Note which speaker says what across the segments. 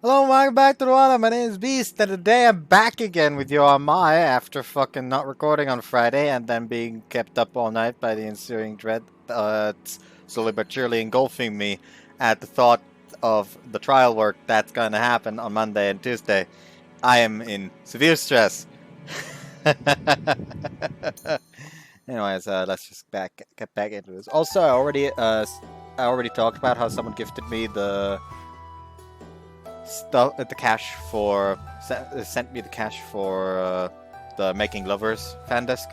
Speaker 1: Hello, welcome back to the one. My name is Beast, and today I'm back again with YoaMae after fucking not recording on Friday and then being kept up all night by the ensuing dread, slowly but surely engulfing me at the thought of the trial work that's going to happen on Monday and Tuesday. I am in severe stress. Anyways, let's just get back into this. Also, I already talked about how someone gifted me the stuff, the cash for sent me the cash for the Making Lovers fan disc.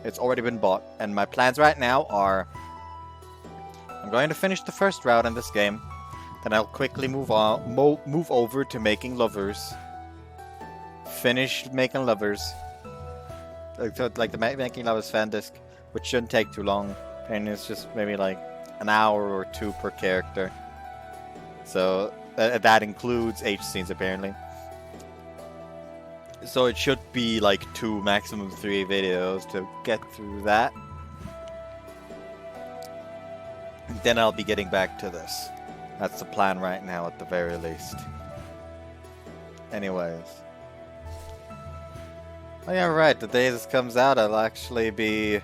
Speaker 1: It's already been bought, and my plans right now are: I'm going to finish the first route in this game, then I'll quickly move over to Making Lovers. Finish Making Lovers, like the Making Lovers fan disc, which shouldn't take too long, and it's just maybe like an hour or two per character. So that includes H scenes apparently. So it should be like 2, maximum 3 videos to get through that. Then I'll be getting back to this. That's the plan right now at the very least. Anyways. Oh yeah, right, the day this comes out I'll actually be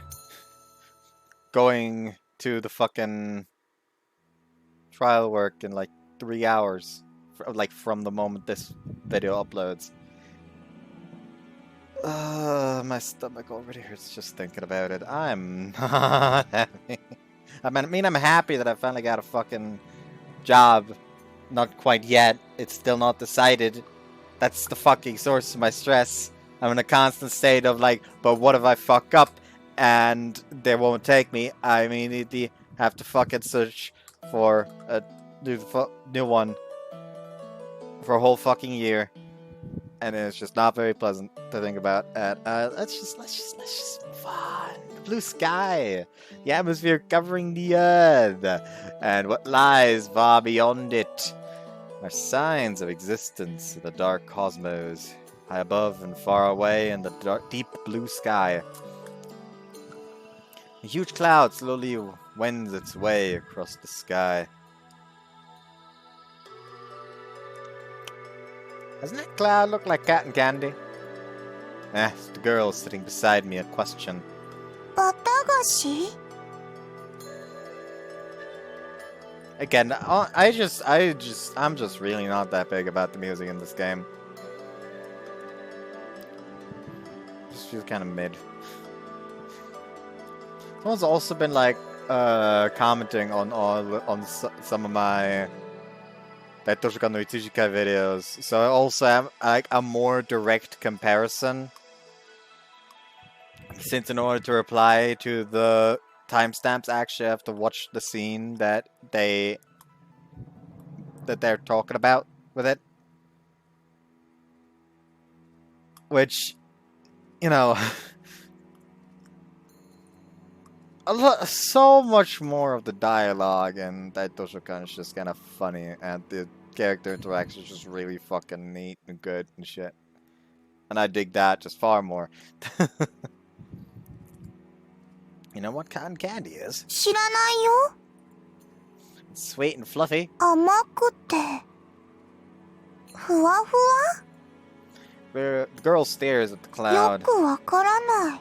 Speaker 1: going to the fucking trial work in like 3 hours, like from the moment this video uploads. My stomach already hurts just thinking about it. I'm not happy. I mean, I'm happy that I finally got a fucking job. Not quite yet. It's still not decided. That's the fucking source of my stress. I'm in a constant state of like, but what if I fuck up and they won't take me? I immediately have to fucking search for a new one for a whole fucking year, and it's just not very pleasant to think about. And let's just move on. The blue sky, the atmosphere covering the earth, and what lies far beyond it are signs of existence in the dark cosmos, high above and far away in the deep blue sky. A huge cloud slowly wends its way across the sky. Doesn't that cloud look like cotton candy? Asked the girl sitting beside me a question. Again, I'm just really not that big about the music in this game. Just feels kind of mid. Someone's also been like commenting on some of my Toshika no Ichijika videos, so I also have like a more direct comparison. Since in order to reply to the timestamps, actually I have to watch the scene that they're talking about with it. Which, you know, so much more of the dialogue and that Toshokan is just kind of funny, and the character interaction is just really fucking neat and good and shit. And I dig that just far more. You know what cotton candy is?
Speaker 2: 知らないよ。
Speaker 1: It's sweet and fluffy.
Speaker 2: 甘くてふわふ
Speaker 1: The girl stares at the
Speaker 2: わ。よ
Speaker 1: cloud.
Speaker 2: くわからない。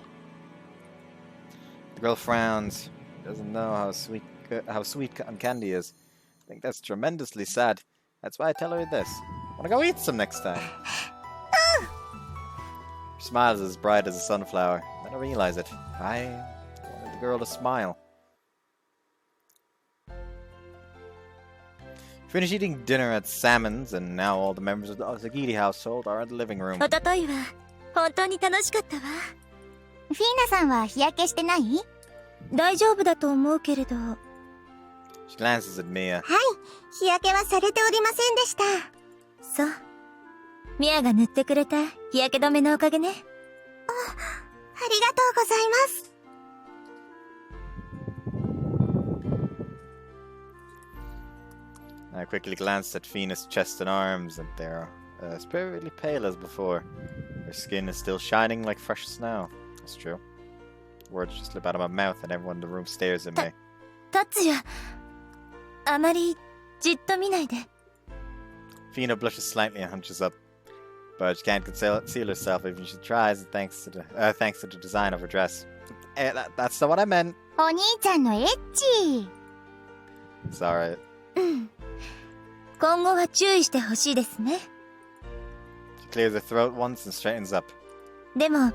Speaker 1: The girl frowns. Doesn't know how sweet cotton candy is. I think that's tremendously sad. That's why I tell her this. Wanna go eat some next time? She smiles as bright as a sunflower. Then I realize it. I wanted the girl to smile. Finished eating dinner at Salmon's, and now all the members of the Osagiri household are in the living room.
Speaker 2: おとといは本当に楽しかったわ。フィーナさんは日焼けしてない？大丈夫だと思うけれど。は
Speaker 1: She glances at Mia.
Speaker 2: い、日焼けはされておりませんでした。そう。ミアが塗ってくれた日焼け止めのおかげね。ありがとうございます。
Speaker 1: I quickly glanced at Fina's chest and arms, and they're spiritually pale as before. Her skin is still shining like fresh snow. That's true. Words just slip out of my mouth, and everyone in the room stares at me.
Speaker 2: 達也、あまりじっと見ないで。
Speaker 1: Feena blushes slightly and hunches up, but she can't conceal herself even if she tries, thanks to the design of her dress. That's not what I meant.
Speaker 2: お兄ちゃんのエッチ。
Speaker 1: Sorry.
Speaker 2: 今後は注意してほしいですね。
Speaker 1: She clears her throat once and straightens up.
Speaker 2: でも、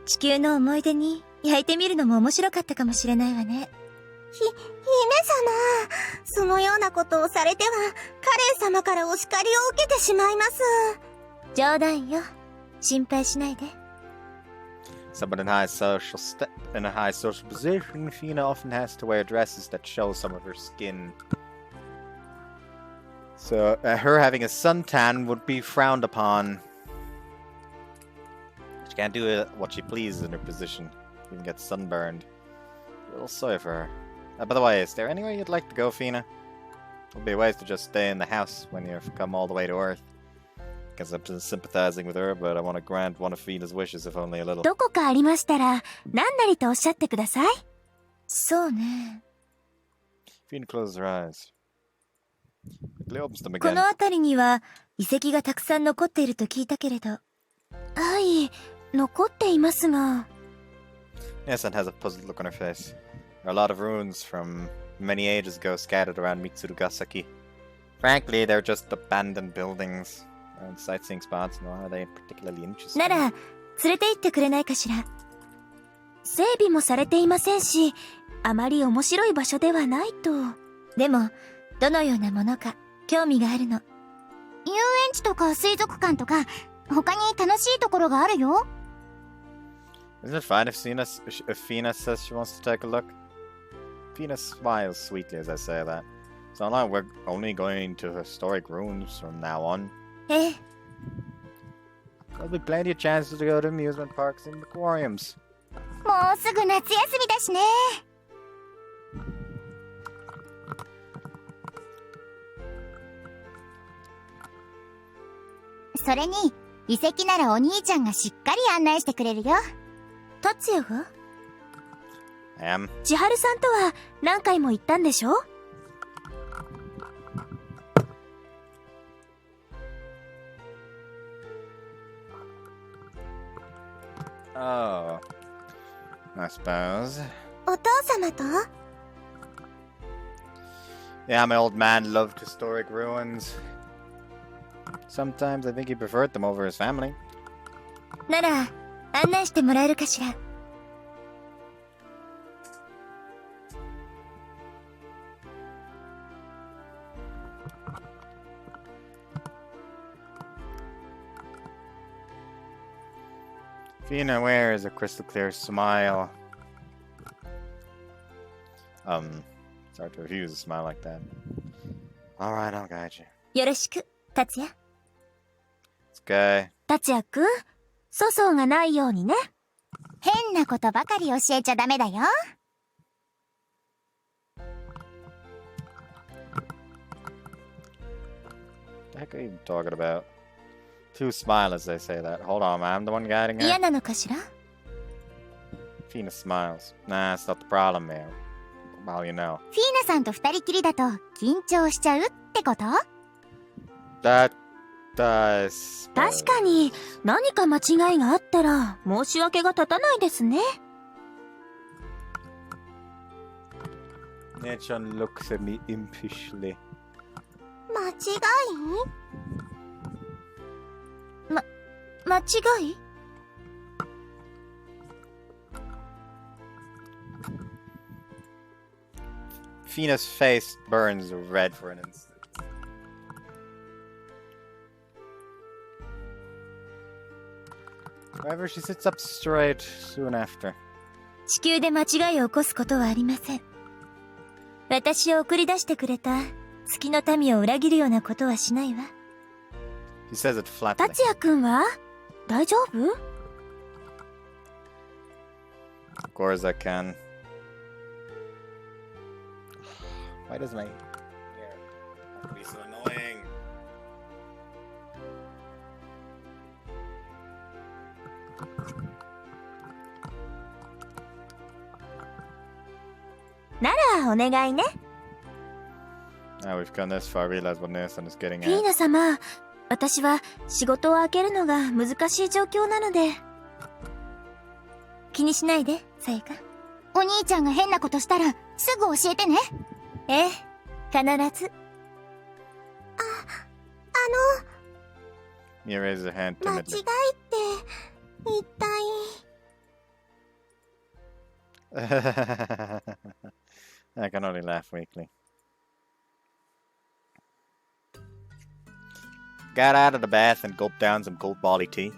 Speaker 2: 地球の思い出に焼いてみるのも面白かったかもしれないわね。姫様、そのようなことをされては、カレン様からお叱りを受けてしまいます。冗談よ。心配しないで。
Speaker 1: Someone in a high social position, Feena often has to wear dresses that show some of her skin. So her having a suntan would be frowned upon. She can't do what she pleases in her position. Even get sunburned. A little sorry for her. By the way, is there anywhere you'd like to go, Feena? It'll be wise to just stay in the house when you've come all the way to Earth. Guess I'm sympathizing with her, but I want to grant one of Feena's wishes, if only a little.
Speaker 2: どこかありましたら、何なりとおっしゃってください。そうね。
Speaker 1: Feena closes her eyes. Quickly opens them
Speaker 2: こ
Speaker 1: again.
Speaker 2: の辺りには遺跡がたくさん残っていると聞いたけれど。はい、残っていますが。
Speaker 1: Nesan has a puzzled look on her face. There are a lot of ruins from many ages ago scattered around Mitsurugasaki. Frankly, they're just abandoned buildings and sightseeing spots, nor are they particularly interesting.
Speaker 2: なら、連れて行ってくれないかしら。整備もされていませんし、あまり面白い場所ではないと。でも、どのようなものか興味があるの。遊園地とか水族館とか、他に楽しいところがあるよ。
Speaker 1: Isn't it fine if Feena says she wants to take a look? Feena smiles sweetly as I say that. So now we're only going to historic ruins from now on.
Speaker 2: ええ。
Speaker 1: There'll be plenty of chances to go to amusement parks and aquariums.
Speaker 2: もうすぐ夏休みだしね。それに、遺跡ならお兄ちゃんがしっかり案内してくれるよ。達也が？
Speaker 1: I am.
Speaker 2: 千春さんとは何回も行ったんでしょ？
Speaker 1: Oh. I suppose.
Speaker 2: お父様と？
Speaker 1: Yeah, my old man loved historic ruins. Sometimes I think he preferred them over his family.
Speaker 2: なら、案内してもらえるかしら。
Speaker 1: Feena wears a crystal clear smile. It's hard to refuse a smile like that. Alright, I'll guide you.
Speaker 2: よろしく、達也。
Speaker 1: It's okay.
Speaker 2: 達也くん、粗相がないようにね。変なことばかり教えちゃダメだよ。
Speaker 1: What the heck are you talking about? Two smile as they say that. Hold on, man. I'm the one guiding her.
Speaker 2: 嫌なのかしら？
Speaker 1: Feena smiles. Nah, it's not the problem, man. Well, you know.
Speaker 2: フィーナさんと二人きりだと緊張しちゃうってこと？
Speaker 1: That does.
Speaker 2: 確かに何か間違いがあったら申し訳が立たないですね。
Speaker 1: Nechan looks at me impishly.
Speaker 2: 間違い？
Speaker 1: Feena's face burns red for an instant. However, she sits up straight soon after.
Speaker 2: 地球で間違いを起こすことはありません。私を送り出してくれた月の民を裏切るようなことはしないわ。
Speaker 1: He says it flatly.
Speaker 2: 達也くんは大丈夫？
Speaker 1: Of course I can. Why does my hair have to be so annoying?
Speaker 2: ならお願いね。
Speaker 1: Now we've gone this far, I realize what Nathan is getting
Speaker 2: フィー
Speaker 1: at.
Speaker 2: ナ様、私は仕事を開けるのが難しい状況なので。気にしないで、さやか。
Speaker 3: お兄ちゃんが変なことしたらすぐ教えてね。
Speaker 2: ええ、必ず。
Speaker 1: Mia raises her hand
Speaker 3: 間違い
Speaker 1: timidly.
Speaker 3: って一体。
Speaker 1: I can only laugh weakly. Got out of the bath and gulped down some cold barley tea.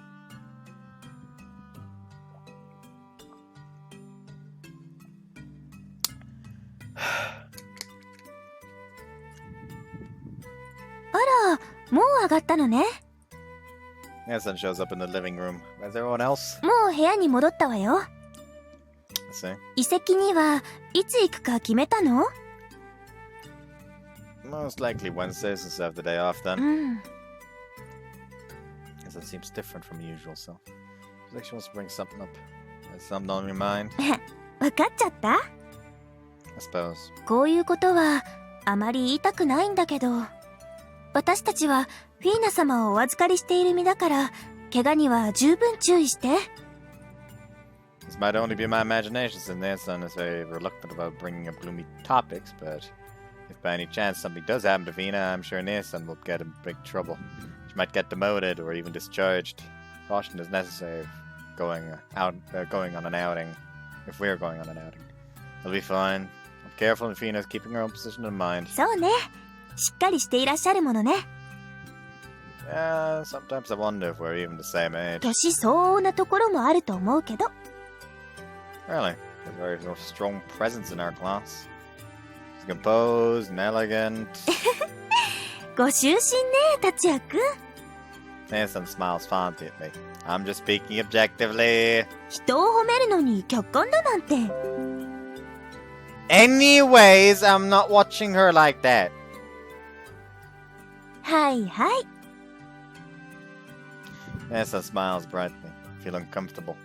Speaker 2: あら、もう上がったのね。
Speaker 1: Nathan shows up in the living room. Where's everyone else?
Speaker 2: もう部屋に戻ったわよ。
Speaker 1: Let's see.
Speaker 2: 遺跡にはいつ行くか決めたの？
Speaker 1: Most likely Wednesday since I have the day off
Speaker 2: う
Speaker 1: then.
Speaker 2: ん。
Speaker 1: Guess it seems different from usual, so. She's like she wants to bring something up. Has something on your mind?
Speaker 2: わかっちゃった？
Speaker 1: I suppose.
Speaker 2: こういうことはあまり言いたくないんだけど、私たちはフィーナ様をお預かりしている身だから、怪我には十分注意して。
Speaker 1: This might only be my imagination since Nathan is very reluctant about bringing up gloomy topics, but if by any chance something does happen to Feena, I'm sure Nathan will get in big trouble. She might get demoted or even discharged. Caution is necessary going on an outing. If we're going on an outing, it'll be fine. I'm careful and Feena's keeping her own position in mind.
Speaker 2: そうね。しっかりしていらっしゃるものね。
Speaker 1: Yeah, sometimes I wonder if we're even the same age.
Speaker 2: 年相応なところもあると思うけど。
Speaker 1: Really? There's very strong presence in our class. She's composed and elegant.
Speaker 2: ご就寝ね、達也くん。
Speaker 1: Nathan smiles fondly at me. I'm just speaking objectively.
Speaker 2: 人を褒めるのに客観だなんて。
Speaker 1: Anyways, I'm not watching her like that.
Speaker 2: はいはい。
Speaker 1: Nathan smiles brightly. I feel uncomfortable.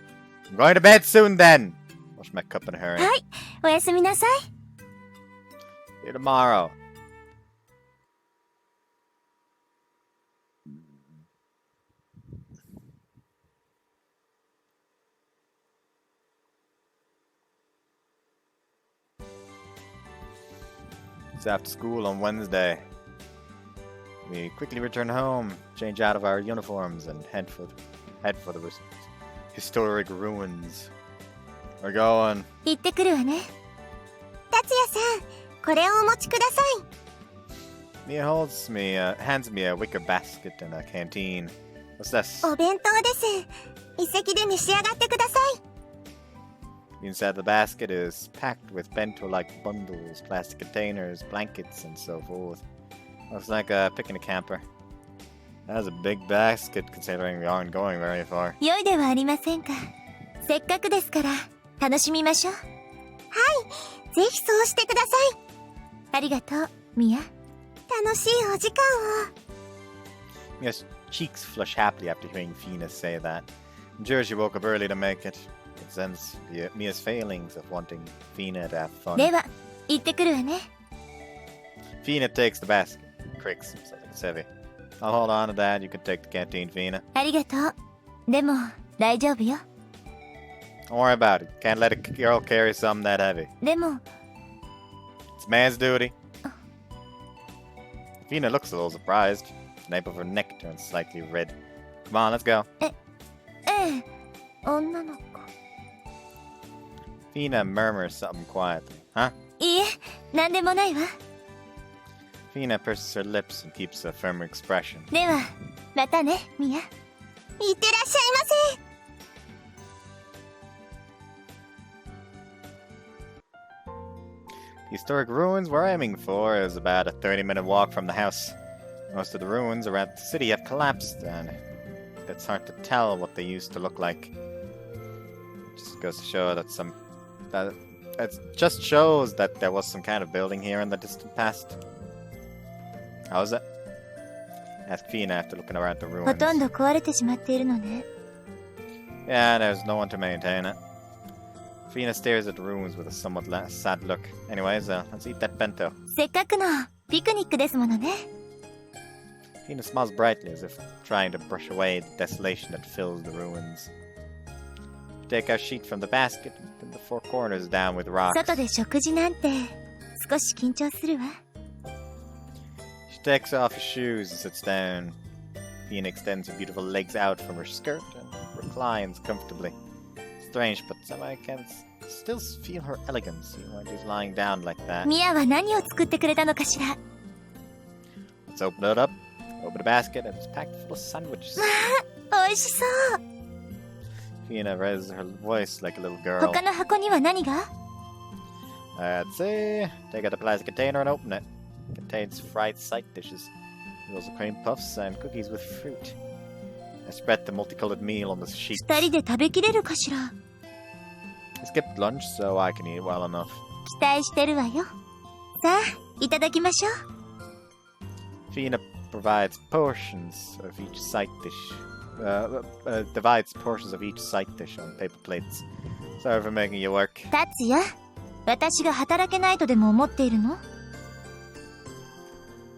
Speaker 1: I'm going to bed soon then. Wash my cup in a hurry.
Speaker 2: はい、おやすみなさい。
Speaker 1: See you tomorrow. It's after school on Wednesday. We quickly return home, change out of our uniforms, and head for the historic ruins. We're going.
Speaker 2: 行ってくるわね。
Speaker 3: 達也さん、これをお持ちください。
Speaker 1: Mia hands me a wicker basket and a canteen. What's this?
Speaker 3: お弁当です。遺跡で召し上がってください。
Speaker 1: Inside the basket is packed with bento-like bundles, plastic containers, blankets, and so forth. Looks like a picnic camper. That's a big basket considering we aren't going very far.
Speaker 2: 良いではありませんか。せっかくですから楽しみましょう。
Speaker 3: ぜひそうしてください。
Speaker 2: ありがとう、ミア。
Speaker 3: 楽しいお時間を。
Speaker 1: Mia's cheeks flush happily after hearing Feena say that. I'm sure she woke up early to make it. It sends Mia's failings of wanting Feena to have fun.
Speaker 2: では、行ってくるわね。
Speaker 1: Feena takes the basket. Creaks. Sounds like it's heavy. I'll hold on to that. You can take the canteen, Feena.
Speaker 2: ありがとう。でも、大丈夫よ。
Speaker 1: Don't worry about it. Can't let a girl carry something that heavy.
Speaker 2: でも、
Speaker 1: It's man's duty. Feena looks a little surprised. The nape of her neck turns slightly red. Come on, let's go.
Speaker 2: ええ、女の子。
Speaker 1: Feena murmurs something quietly. Huh?
Speaker 2: いいえ、なんでもないわ。
Speaker 1: Feena purses her lips and keeps a firmer expression.
Speaker 2: では、またね、ミア。
Speaker 3: いってらっしゃいませ。
Speaker 1: The historic ruins we're aiming for is about a 30-minute walk from the house. Most of the ruins around the city have collapsed, and it's hard to tell what they used to look like. It just goes to show that it just shows that there was some kind of building here in the distant past. How is it? Asked Feena after looking around the
Speaker 2: ほとん
Speaker 1: ruins.
Speaker 2: ど壊れてしまっているのね。
Speaker 1: Yeah, there's no one to maintain it. Feena stares at the ruins with a somewhat sad look. Anyways, let's eat that bento.
Speaker 2: せっかくのピクニックですものね。
Speaker 1: Feena smiles brightly as if trying to brush away the desolation that fills the ruins. You take our sheet from the basket and pin the four corners down with rocks.
Speaker 2: 外で食事なんて少し緊張するわ。
Speaker 1: She takes off her shoes and sits down. Feena extends her beautiful legs out from her skirt and reclines comfortably. Strange, but somehow I can still feel her elegance even when she's lying down like that.
Speaker 2: ミアは何を作ってくれたのかしら。
Speaker 1: Let's open it up. Open the basket and it's packed full of sandwiches.
Speaker 2: 美味しそう。
Speaker 1: Feena raises her voice like a little girl.
Speaker 2: 他の箱には何が？
Speaker 1: Let's see. Take out the plastic container and open it. It contains fried side dishes, noodles of cream puffs, and cookies with fruit. I spread the multicolored meal on the sheet.
Speaker 2: 二人で食べきれるかしら。
Speaker 1: I skipped lunch so I can eat well enough.
Speaker 2: 期待してるわよ。さあ、いただきましょう。
Speaker 1: Feena provides portions of each side dish. Divides portions of each side dish on paper plates. Sorry for making you work.
Speaker 2: 達也、私が働けないとでも思っているの？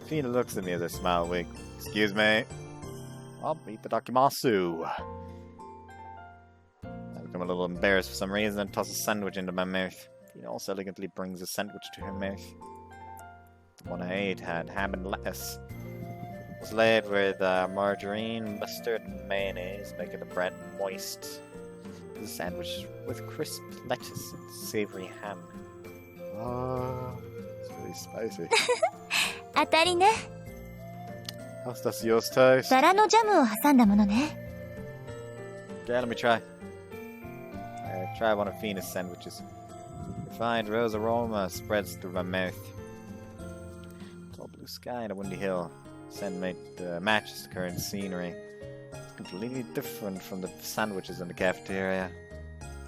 Speaker 1: Feena looks at me as I smile weak. Excuse me. I'll eat the dakimasu. I become a little embarrassed for some reason and toss a sandwich into my mouth. Feena also elegantly brings a sandwich to her mouth. The one I ate had ham and lettuce. It was laid with margarine, mustard, and mayonnaise, making the bread moist. The sandwich with crisp lettuce and savory ham. Oh, it's really spicy.
Speaker 2: 当たりね。
Speaker 1: How's does yours taste?
Speaker 2: バラのジャムを挟んだものね。
Speaker 1: Okay, let me try. Try one of Feena's sandwiches. Refined rose aroma spreads through my mouth. Tall blue sky and a windy hill. Scent matches the current scenery. It's completely different from the sandwiches in the cafeteria.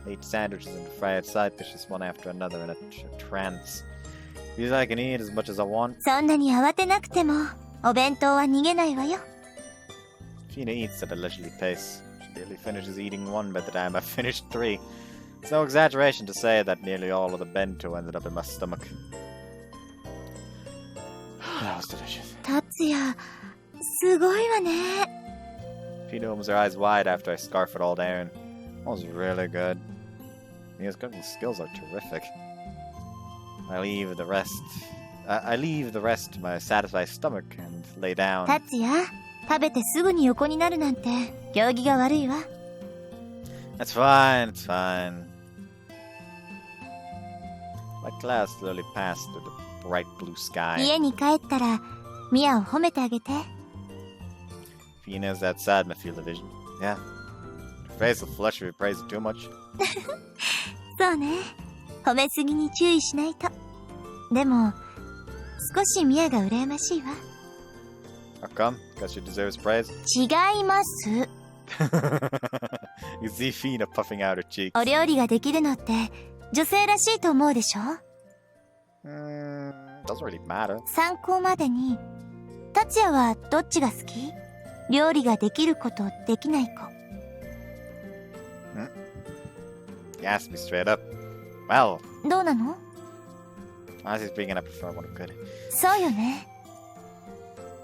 Speaker 1: I eat sandwiches and fried side dishes one after another in a trance. These I can eat as much as I want.
Speaker 2: そんなに慌てなくても、お弁当は逃げないわよ。
Speaker 1: Feena eats at a leisurely pace. She nearly finishes eating one by the time I finished three. It's no exaggeration to say that nearly all of the bento ended up in my stomach. That was delicious.
Speaker 2: 達也、すごいわね。
Speaker 1: Feena opens her eyes wide after I scarf it all down. That was really good. Fena's cooking skills are terrific. I leave the rest to my satisfied stomach and lay down.
Speaker 2: 達也、食べてすぐに横になるなんて行儀が悪いわ。
Speaker 1: That's fine, it's fine. My class slowly passed through the bright blue sky.
Speaker 2: 家に帰ったら、ミアを褒めてあげて。
Speaker 1: Feena's outside my field of vision. Yeah. Her face will flush if you praise it too much.
Speaker 2: そうね。褒めすぎに注意しないと。でも、少しミアが羨ましいわ。
Speaker 1: How come? Because she deserves praise?
Speaker 2: 違います。
Speaker 1: You see Feena puffing out her cheeks.
Speaker 2: お料理ができるのって女性らしいと思うでしょ？
Speaker 1: Doesn't really matter.
Speaker 2: 参考までに、達也はどっちが好き？料理ができる子とできない子。
Speaker 1: You asked me straight up. Well,
Speaker 2: どうなの？
Speaker 1: honestly speaking, I prefer one who could.
Speaker 2: そうよね。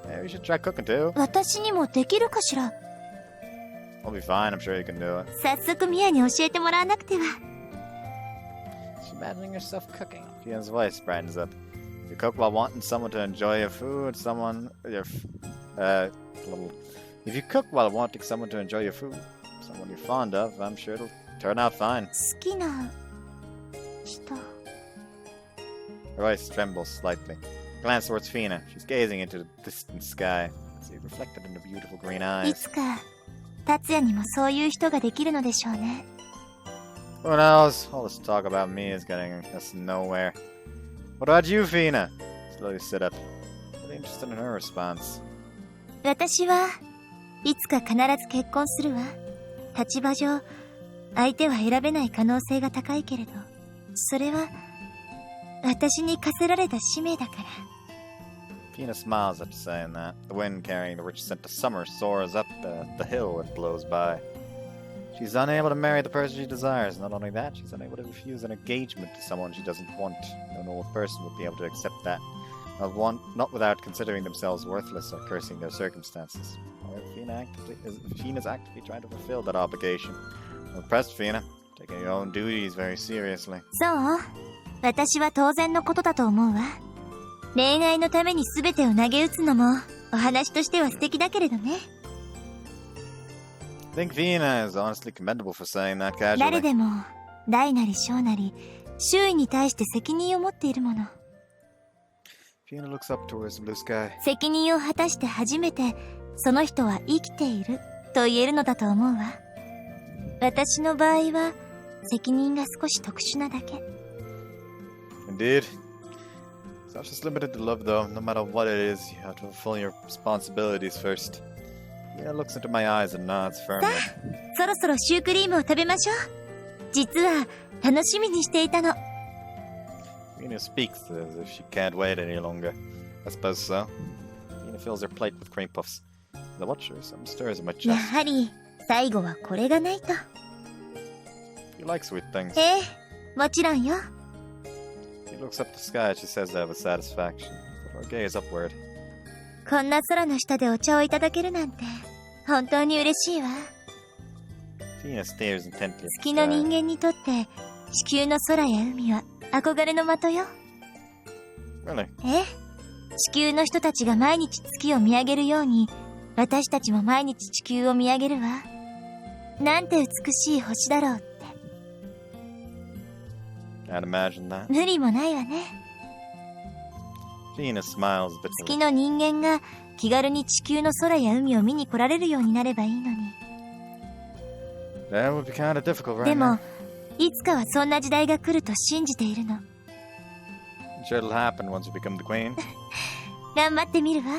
Speaker 1: Yeah, we should try cooking too.
Speaker 2: 私にもできるかしら？
Speaker 1: I'll be fine, I'm sure you can do it.
Speaker 2: 早速ミアに教えてもらわなくては。
Speaker 1: She's imagining herself cooking. Fiona's voice brightens up. You cook while wanting someone to enjoy your food, If you cook while wanting someone to enjoy your food, someone you're fond of, I'm sure it'll turn out fine.
Speaker 2: 好きな人。
Speaker 1: Her voice trembles slightly. Glance towards Feena. She's gazing into the distant sky. See it reflected in the beautiful green
Speaker 2: い
Speaker 1: eyes.
Speaker 2: つか達也にもそういう人ができるのでしょうね。
Speaker 1: Who knows? All this talk about me is getting us nowhere. What about you, Feena? Slowly sit up. Really interested in her response.
Speaker 2: 私はいつか必ず結婚するわ。立場上、相手は選べない可能性が高いけれど、それは私に課せられた使命だから。
Speaker 1: Feena smiles after saying that. The wind carrying the rich scent of summer soars up the hill and blows by. She's unable to marry the person she desires. Not only that, she's unable to refuse an engagement to someone she doesn't want. No normal person would be able to accept that. not without considering themselves worthless or cursing their circumstances. Or Feena's actively trying to fulfill that obligation. I'm impressed, Feena. Taking your own duties very seriously.
Speaker 2: そう？私は当然のことだと思うわ。恋愛のために全てを投げ打つのもお話としては素敵だけれどね。
Speaker 1: I think Feena is honestly commendable for saying that casually.
Speaker 2: 誰でも大なり小なり周囲に対して責任を持っているもの。
Speaker 1: Feena looks up towards the blue sky.
Speaker 2: 責任を果たして初めてその人は生きていると言えるのだと思うわ。私の場合は責任が少し特殊なだけ。
Speaker 1: Indeed. It's not just limited to love, though. No matter what it is, you have to fulfill your responsibilities first. Feena looks into my eyes and nods firmly.
Speaker 2: さあ、そろそろシュークリームを食べましょう。実は楽しみにしていたの。
Speaker 1: Feena speaks as if she can't wait any longer. I suppose so. Feena fills her plate with cream puffs. The watcher, some stirs in my
Speaker 2: や
Speaker 1: chest.
Speaker 2: はり最後はこれがないと。
Speaker 1: You like sweet things.
Speaker 2: ええ、もちろんよ。
Speaker 1: She looks up the sky as she says that with satisfaction. Her gaze upward.
Speaker 2: こんな空の下でお茶をいただけるなんて本当に嬉しいわ。
Speaker 1: Feena stares intently at
Speaker 2: 月
Speaker 1: the
Speaker 2: の人
Speaker 1: sky.
Speaker 2: 間にとって地球の空や海は憧れの的よ。
Speaker 1: Really?
Speaker 2: ええ、地球の人たちが毎日月を見上げるように私たちも毎日地球を見上げるわ。なんて美しい星だろうって。
Speaker 1: Can't imagine that.
Speaker 2: 無理もないわね。
Speaker 1: Feena smiles
Speaker 2: 月
Speaker 1: bitterly.
Speaker 2: の人間が気軽に地球の空や海を見に来られるようになればいいのに。
Speaker 1: That would be kind of difficult
Speaker 2: で
Speaker 1: right
Speaker 2: も
Speaker 1: now.
Speaker 2: いつかはそんな時代が来ると信じているの。
Speaker 1: I'm sure it'll happen once you become the queen.
Speaker 2: 頑張ってみるわ。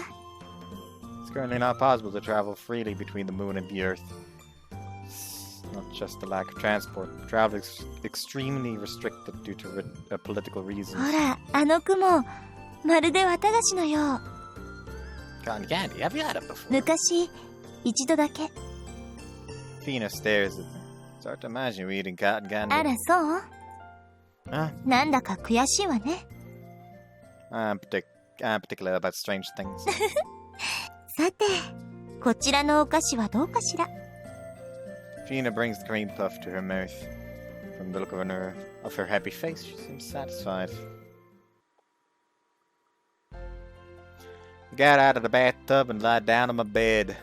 Speaker 1: It's currently not possible to travel freely between the moon and the earth. It's not just the lack of transport. Travel is extremely restricted due to political
Speaker 2: ほ
Speaker 1: reasons.
Speaker 2: ら、あの雲、まるで綿菓子のよう。
Speaker 1: Cotton candy, have you had it before?
Speaker 2: 昔、一度だけ。
Speaker 1: Feena stares at me. It's hard to imagine you eating cotton candy.
Speaker 2: あら、そう？
Speaker 1: Huh?
Speaker 2: なんだか悔しいわね。
Speaker 1: I'm particular about strange things.
Speaker 2: さて、こちらのお菓子はどうかしら。
Speaker 1: Feena brings the cream puff to her mouth. From the look of her happy face, she seems satisfied. I got out of the bathtub and lied down on my bed.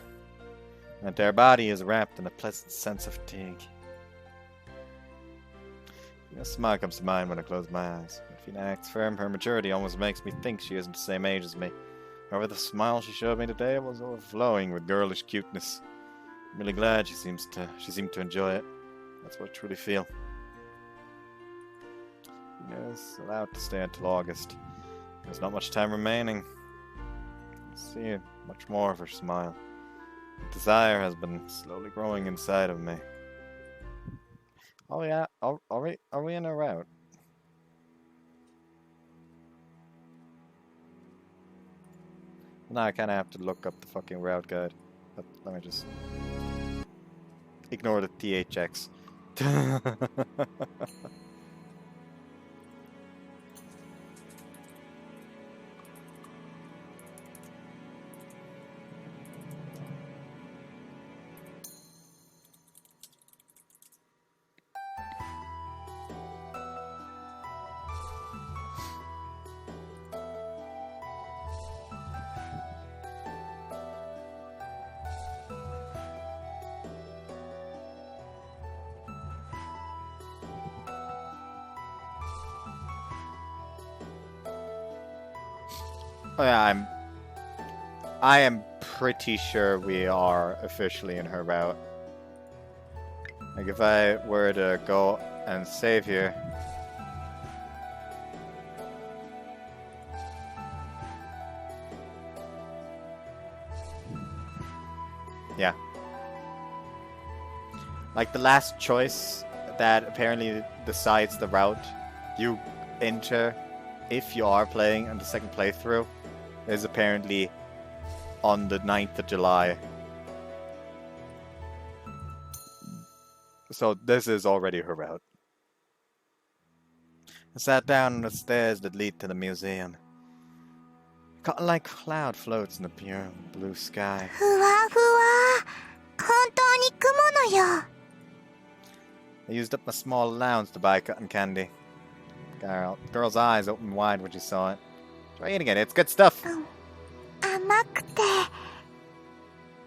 Speaker 1: My entire body is wrapped in a pleasant sense of fatigue. A smile comes to mind when I close my eyes. If Feena acts firm, her maturity almost makes me think she isn't the same age as me. However, the smile she showed me today was overflowing with girlish cuteness. I'm really glad she seemed to enjoy it. That's what I truly feel. Feena is allowed to stay until August. There's not much time remaining. I see much more of her smile. Desire has been slowly growing inside of me. Oh yeah, are we in a route? Now I kinda have to look up the fucking route guide. But let me just ignore the THX. Oh yeah, I am pretty sure we are officially in her route. Like if I were to go and save here. Yeah. Like the last choice that apparently decides the route you enter if you are playing on the second playthrough is apparently on the 9th of July. So this is already her route. I sat down on the stairs that lead to the museum. cotton-like cloud floats in the pure blue sky.
Speaker 3: ふわふわ。本当に雲のよ。
Speaker 1: I used up my small allowance to buy cotton candy. Girl's eyes opened wide when she saw it. Try eating it, it's good stuff.
Speaker 3: 甘くて、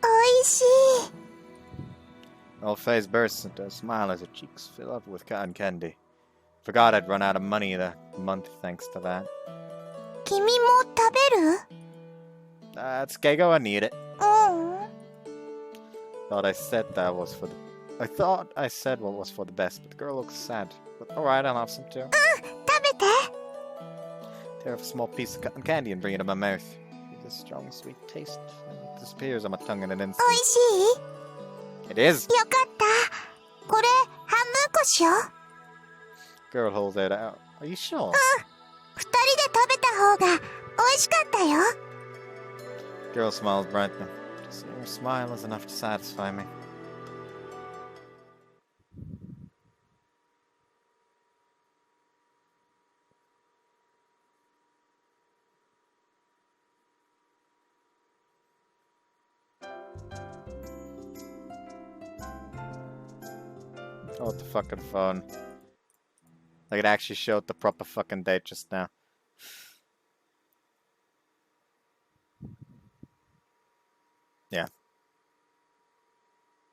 Speaker 3: 美味しい。
Speaker 1: Her old face bursts into a smile as her cheeks fill up with cotton candy. Forgot I'd run out of money the month thanks to that.
Speaker 3: 君も食べる？
Speaker 1: It's okay, go and eat it.
Speaker 3: うん。
Speaker 1: Thought I said that was for the... I thought I said what was for the best, but the girl looks sad. But alright, I'll have some too.
Speaker 3: 食べて。
Speaker 1: Tear off a small piece of cotton candy and bring it in my mouth. It's a strong, sweet taste. And it disappears on my tongue in an instant.
Speaker 3: 美味しい？
Speaker 1: It is!
Speaker 3: よかった。これ、半分こしよう。
Speaker 1: Girl holds it out. Are you sure?
Speaker 3: 二人で食べた方が美味しかったよ。
Speaker 1: Girl smiles brightly. Just her smile is enough to satisfy me. Oh, the fucking phone. Like it actually showed the proper fucking date just now. Yeah.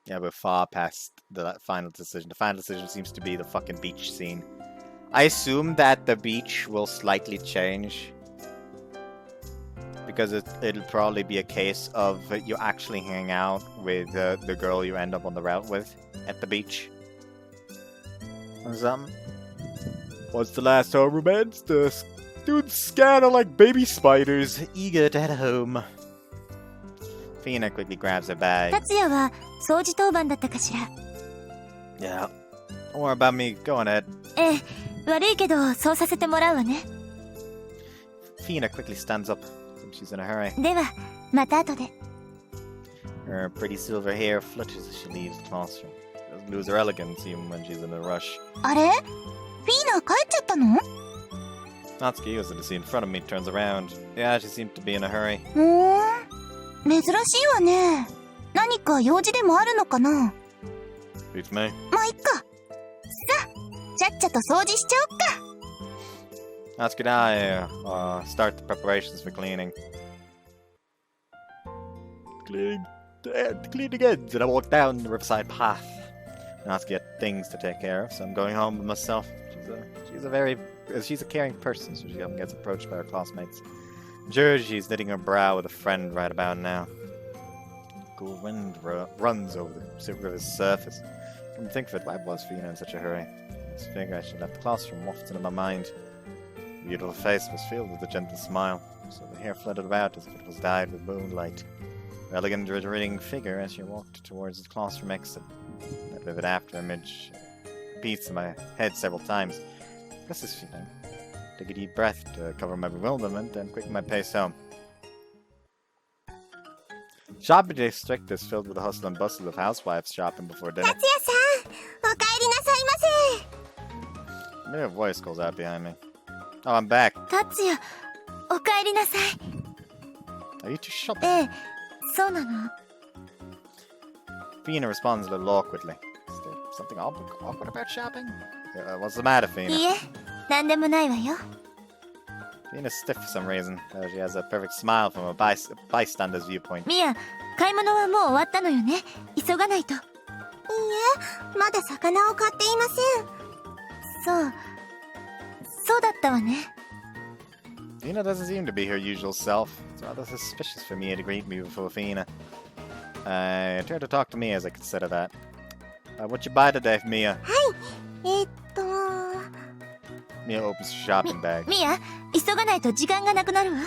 Speaker 1: Yeah, we're far past the final decision. The final decision seems to be the fucking beach scene. I assume that the beach will slightly change. Because it'll probably be a case of you actually hang out with the girl you end up on the route with at the beach. What's the last home romance? The dudes scatter like baby spiders, eager to head home. Feena quickly grabs her bag.
Speaker 2: 達也は掃除当番だったかしら。
Speaker 1: Yeah. Don't worry about me. Go on, Ed.
Speaker 2: ええ、悪いけどそうさせてもらうわね。
Speaker 1: Feena quickly stands up. She's in a hurry.
Speaker 2: では、また後で。
Speaker 1: Her pretty silver hair flutters as she leaves the classroom. She doesn't lose her elegance even when she's in a rush.
Speaker 3: あれ？フィーナ帰っちゃったの？
Speaker 1: Natsuki, who was in the seat in front of me, turns around. Yeah, she seemed to be in a hurry.
Speaker 3: 珍しいわね。何か用事でもあるのかな？
Speaker 1: Beats me.
Speaker 3: まあいっか。さあ、ちゃっちゃと掃除しちゃおっか。
Speaker 1: Natsuki and I start the preparations for cleaning. Cleaning ends, and I walk down the riverside path. Natsuki had things to take care of, so I'm going home with myself. She's a caring person, so she often gets approached by her classmates. I'm sure she's knitting her brow with a friend right about now. Cool wind runs over the river's surface. Come to think of it, why was Feena in such a hurry? This figure as she left the classroom wafted in my mind. The beautiful face was filled with a gentle smile, so the hair fluttered about as if it was dyed with moonlight. Her elegant, retreating figure as she walked towards the classroom exit. That vivid after-image repeats in my head several times. What's this feeling? Take a deep breath to cover my bewilderment and quicken my pace home. Shopping district is filled with the hustle and bustle of housewives shopping before dinner.
Speaker 3: 達也さん、お帰りなさいませ。
Speaker 1: Maybe a voice calls out behind me. Oh, I'm back.
Speaker 2: 達也、お帰りなさい。
Speaker 1: Are you two shopping?
Speaker 2: ええ、そうなの。
Speaker 1: Feena responds a little awkwardly. Is there something awkward about shopping? What's the matter, Feena?
Speaker 2: いいえ、なんでもないわよ。
Speaker 1: Feena's stiff for some reason, though she has a perfect smile from a bystander's viewpoint.
Speaker 2: ミア、買い物はもう終わったのよね。急がないと。
Speaker 3: いいえ、まだ魚を買っていません。
Speaker 2: そうだったわね。
Speaker 1: Feena doesn't seem to be her usual self. It's rather suspicious for Mia to greet me before Feena. I turned to talk to Mia as I consider that. What you buy today, Mia?
Speaker 3: はい、
Speaker 1: Mia opens her shopping bag.
Speaker 2: ミア、急がないと時間がなくなるわ。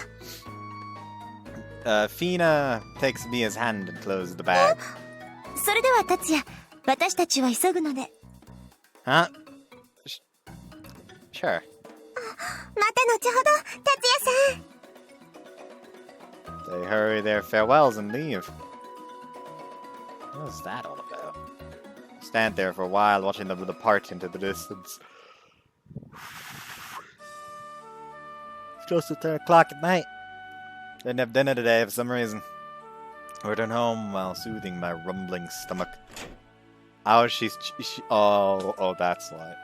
Speaker 1: Feena takes Mia's hand and closes the bag.
Speaker 2: それでは達也、私たちは急ぐので。
Speaker 1: Huh? Sure.
Speaker 3: また後ほど、達也さん。
Speaker 1: They hurry their farewells and leave. What is that all about? Stand there for a while, watching them depart into the distance. It's close to 10 o'clock at night. Didn't have dinner today for some reason. Returned home while soothing my rumbling stomach. Oh, she that's why.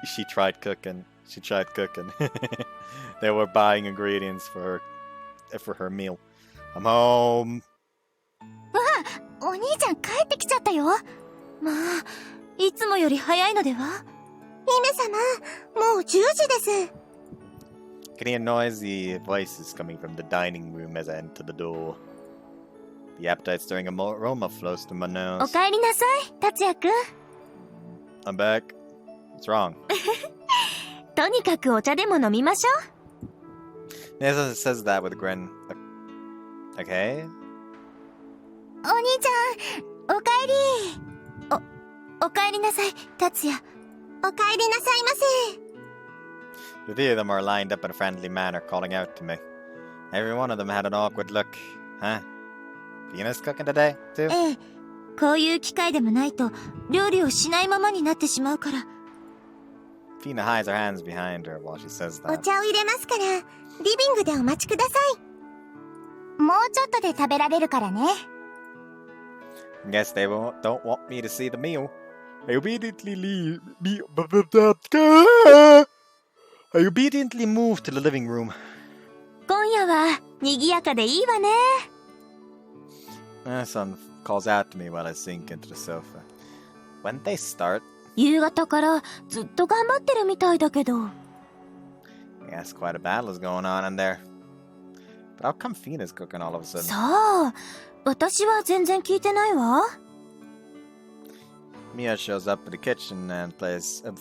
Speaker 1: She tried cooking. She tried cooking. They were buying ingredients for her meal. I'm home.
Speaker 2: お兄ちゃん帰ってきちゃったよ。まあ、いつもより早いのでは？
Speaker 3: 姫様、もう10時です。
Speaker 1: Can hear noisy voices coming from the dining room as I enter the door. The appetite-stirring aroma flows through my
Speaker 2: お
Speaker 1: nose.
Speaker 2: 帰りなさい、達也くん。
Speaker 1: I'm back. What's wrong?
Speaker 2: とにかくお茶でも飲みましょう。
Speaker 1: Nessa says that with a grin. Okay.
Speaker 2: お兄ちゃん、お帰り。お帰りなさい、達也。
Speaker 3: お帰りなさいませ。
Speaker 1: The three of them are lined up in a friendly manner, calling out to me. Every one of them had an awkward look. Huh? Feena's cooking today, too?
Speaker 2: ええ、こういう機会でもないと料理をしないままになってしまうから。
Speaker 1: Feena hides her hands behind her while she says
Speaker 3: お
Speaker 1: that.
Speaker 3: 茶を入れますから、リビングでお待ちください。もうちょっとで食べられるからね。
Speaker 1: Guess they don't want me to see the meal. I obediently move to the living room.
Speaker 2: 今夜は賑やかでいいわね。
Speaker 1: My son calls out to me while I sink into the sofa. When they start?
Speaker 2: 夕方からずっと頑張ってるみたいだけど。
Speaker 1: I guess quite a battle is going on in there. But how come Feena's cooking all of a sudden?
Speaker 2: さあ、私は全然聞いてないわ。
Speaker 1: Mia shows up at the kitchen and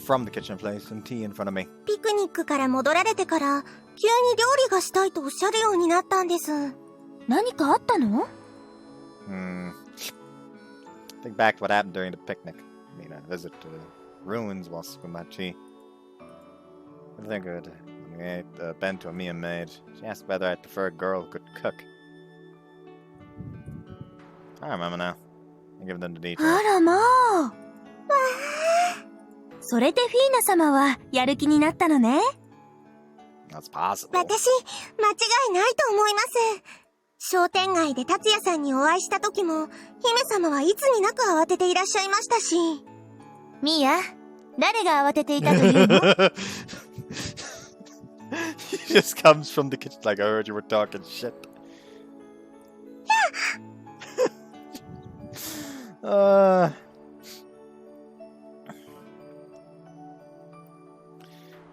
Speaker 1: from the kitchen and plays some tea in front of me.
Speaker 3: ピクニックから戻られてから、急に料理がしたいとおっしゃるようになったんです。
Speaker 2: 何かあったの？
Speaker 1: Think back to what happened during the picnic. I mean, a visit to the ruins while sipping my tea. I think it ate bento Mia made. She asked whether I prefer a girl who could cook. I remember now. I'll give them the details.
Speaker 2: あらまあ。それでフィーナ様はやる気になったのね。
Speaker 1: That's possible.
Speaker 3: 私、間違いないと思います。商店街で達也さんにお会いした時も、姫様はいつになく慌てていらっしゃいましたし。
Speaker 2: ミーヤ、誰が慌てていたというの？
Speaker 1: He just comes from the kitchen like I heard you were talking shit.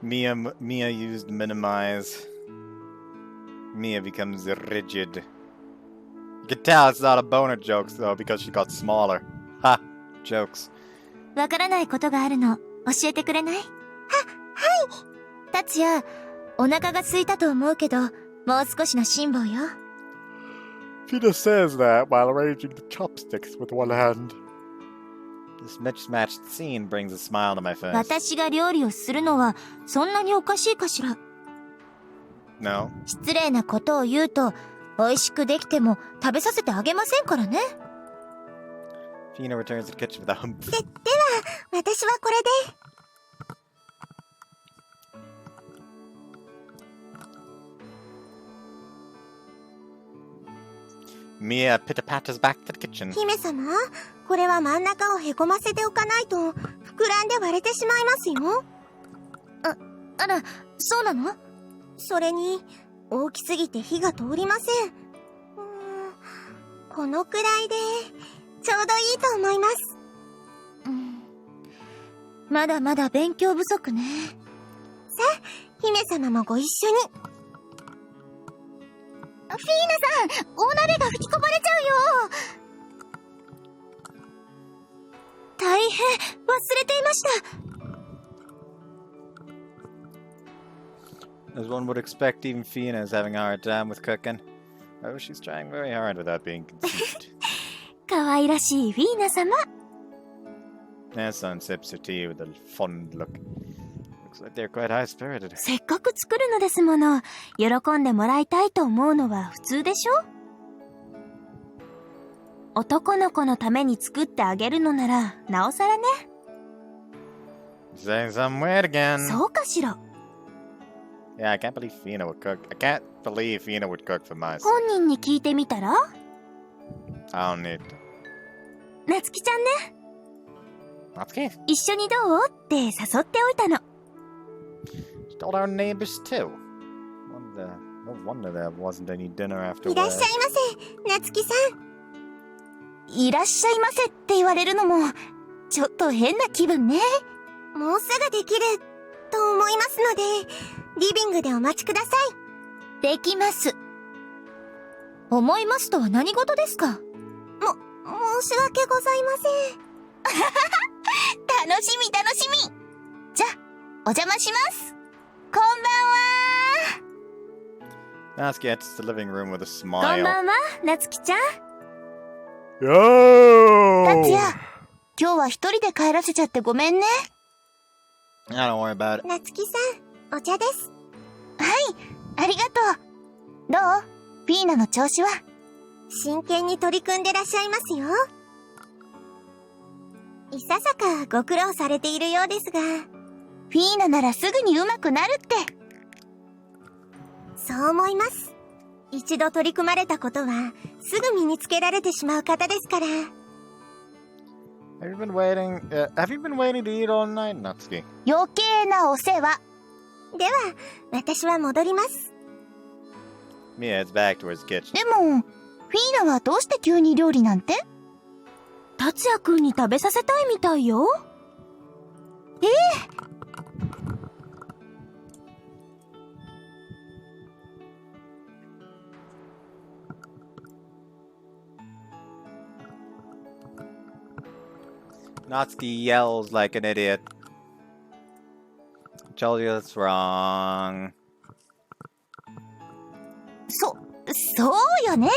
Speaker 1: Mia used minimize. Mia becomes rigid. You can tell it's not a boner joke though because she got smaller. Ha! Jokes.
Speaker 2: わからないことがあるの、教えてくれない？はい。達也、お腹が空いたと思うけど、もう少しの辛抱よ。
Speaker 1: Peter says that while arranging the chopsticks with one hand. This mismatched scene brings a smile to my face.
Speaker 2: 私が料理をするのはそんなにおかしいかしら？
Speaker 1: No.
Speaker 2: 失礼なことを言うと、美味しくできても食べさせてあげませんからね。
Speaker 1: Feena returns to the kitchen with a hump.
Speaker 3: では、私はこれで。
Speaker 1: Mia pitter-patters back to the kitchen.
Speaker 3: 姫様、これは真ん中をへこませておかないと、膨らんで割れてしまいますよ。
Speaker 2: あら、そうなの？
Speaker 3: それに、大きすぎて火が通りません。このくらいで、ちょうどいいと思います。
Speaker 2: まだまだ勉強不足ね。
Speaker 3: さあ、姫様もご一緒に。フィーナさん、大鍋が吹きこぼれちゃうよ。
Speaker 2: 大変、忘れていました。
Speaker 1: As one would expect, even Feena is having a hard time with cooking. Oh, she's trying very hard without being conceited.
Speaker 2: 可愛らしいフィーナ様。
Speaker 1: Nassan sips her tea with a fond look. Looks like they're quite high-spirited.
Speaker 2: せっかく作るのですもの。喜んでもらいたいと思うのは普通でしょ？男の子のために作ってあげるのなら、なおさらね。
Speaker 1: Saying something weird again.
Speaker 2: そうかしら。
Speaker 1: Yeah, I can't believe Feena would cook. I can't believe Feena would cook for my sake.
Speaker 2: 本人に聞いてみたら？
Speaker 1: I don't need.
Speaker 2: なつきちゃんね。
Speaker 1: Natsuki?
Speaker 2: 一緒にどうって誘っておいたの。
Speaker 1: She told our neighbors too. No wonder there wasn't any dinner
Speaker 3: いらっしゃい
Speaker 1: afterwards.
Speaker 3: ませ、なつきさん。
Speaker 2: いらっしゃいませって言われるのも、ちょっと変な気分ね。
Speaker 3: もうすぐできると思いますので、リビングでお待ちください。
Speaker 2: できます。思いますとは何事ですか？
Speaker 3: 申し訳ございません。
Speaker 2: 楽しみ楽しみ。じゃ、お邪魔します。こんばんは。
Speaker 1: Natsuki enters the living room with a
Speaker 2: こん
Speaker 1: smile.
Speaker 2: ばんは、なつきちゃん。
Speaker 1: Yo!
Speaker 2: 達也、今日は一人で帰らせちゃってごめんね。
Speaker 1: I don't worry about it.
Speaker 3: なつきさん、お茶です。
Speaker 2: ありがとう。どう？フィーナの調子は？
Speaker 3: 真剣に取り組んでらっしゃいますよ。いささかご苦労されているようですが。
Speaker 2: フィーナならすぐに上手くなるって。
Speaker 3: そう思います。一度取り組まれたことは、すぐ身につけられてしまう方ですから。
Speaker 1: Have you been waiting to eat all night, Natsuki?
Speaker 2: 余計なお世話。
Speaker 3: では、私は戻ります。
Speaker 1: Mia heads back towards the kitchen.
Speaker 2: でも、フィーナはどうして急に料理なんて？達也くんに食べさせたいみたいよ。
Speaker 1: Natsuki yells like an idiot. Told you that's wrong.
Speaker 2: そうよね。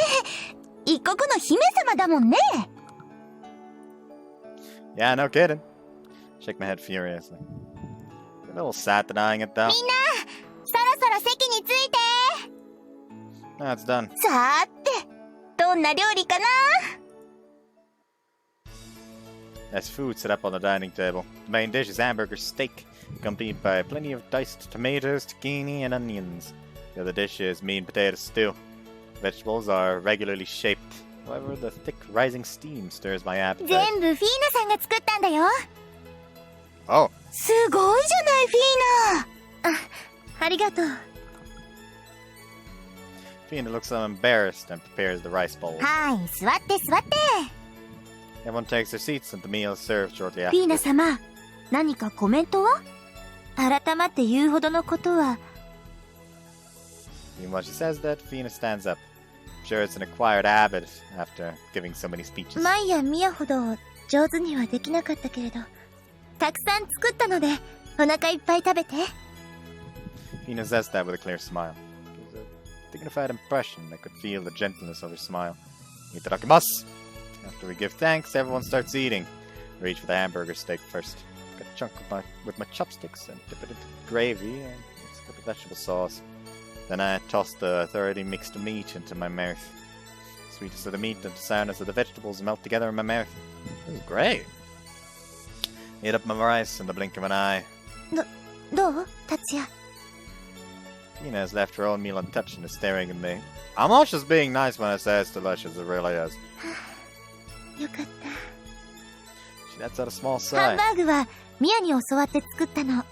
Speaker 2: 一国の姫様だもんね。
Speaker 1: Yeah, no kidding. Shake my head furiously. You're a little sad denying it though.
Speaker 2: みんな、そろそろ席に着いて。
Speaker 1: That's done.
Speaker 2: さーて、どんな料理かな？
Speaker 1: There's food set up on the dining table. The main dish is hamburger steak, accompanied by plenty of diced tomatoes, zucchini, and onions. The other dish is meat and potato stew. Vegetables are regularly shaped. However, the thick rising steam stirs my appetite.
Speaker 2: 全部フィーナさんが作ったんだよ。
Speaker 1: Oh,
Speaker 2: すごいじゃない、フィーナ。ありがとう。
Speaker 1: Feena looks so embarrassed and prepares the rice bowl.
Speaker 2: はい、座って座って。
Speaker 1: Everyone takes their seats and the meal is served shortly
Speaker 2: フィー
Speaker 1: after.
Speaker 2: ナ様、何かコメントは？改まって言うほどのことは。
Speaker 1: Even while she says that, Feena stands up. I'm sure it's an acquired habit after giving so many speeches.
Speaker 2: マイやミヤほど上手にはできなかったけれど、たくさん作ったので、お腹いっぱい食べて。
Speaker 1: Feena says that with a clear smile. It was a dignified impression. I could feel the gentleness of her smile. Itadakimasu! After we give thanks, everyone starts eating. I reach for the hamburger steak first. Cut a chunk with my chopsticks and dip it into gravy and mix it with the vegetable sauce. Then I toss the thoroughly mixed meat into my mouth. The sweetness of the meat and the sourness of the vegetables melt together in my mouth. This is great. Eat up my rice in the blink of an eye.
Speaker 2: どう？達也。
Speaker 1: Feena has left her own meal untouched and is staring at me. I'm not just being nice when I say it's delicious, it really is.
Speaker 2: よかった。
Speaker 1: She lets out a small
Speaker 2: ハン
Speaker 1: sigh.
Speaker 2: バーグはミヤに教わって作ったの。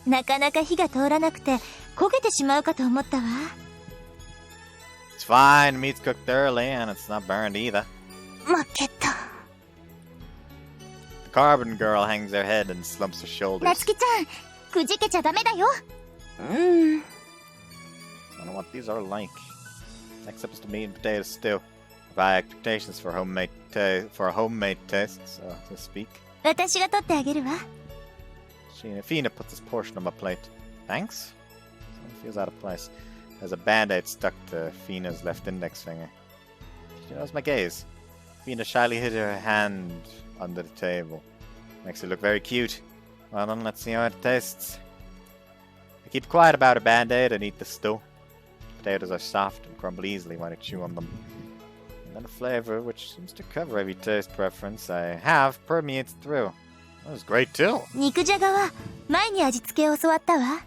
Speaker 2: なかなか火が通らなくて焦げてしまうかと思ったわ。
Speaker 1: It's fine, the meat's cooked thoroughly and it's not burned either.
Speaker 2: 負けた。
Speaker 1: The carbon girl hangs her head and slumps her
Speaker 2: な
Speaker 1: shoulders.
Speaker 2: つきちゃん、くじけちゃダメだよ。
Speaker 1: I don't know what these are like. Next up is the meat and potato stew. I've high expectations for a homemade taste, so to speak.
Speaker 2: 私が取ってあげるわ。
Speaker 1: Feena puts this portion on my plate. Thanks? Someone feels out of place. There's a band-aid stuck to Feena's left index finger. She knows my gaze. Feena shyly hid her hand under the table. Makes her look very cute. Well then, let's see how it tastes. I keep quiet about a band-aid and eat the stew. Potatoes are soft and crumble easily when I chew on them. And then a flavor, which seems to cover every taste preference I have, permeates through. That was great too.
Speaker 2: 肉じゃがは前に味付けを教わったわ。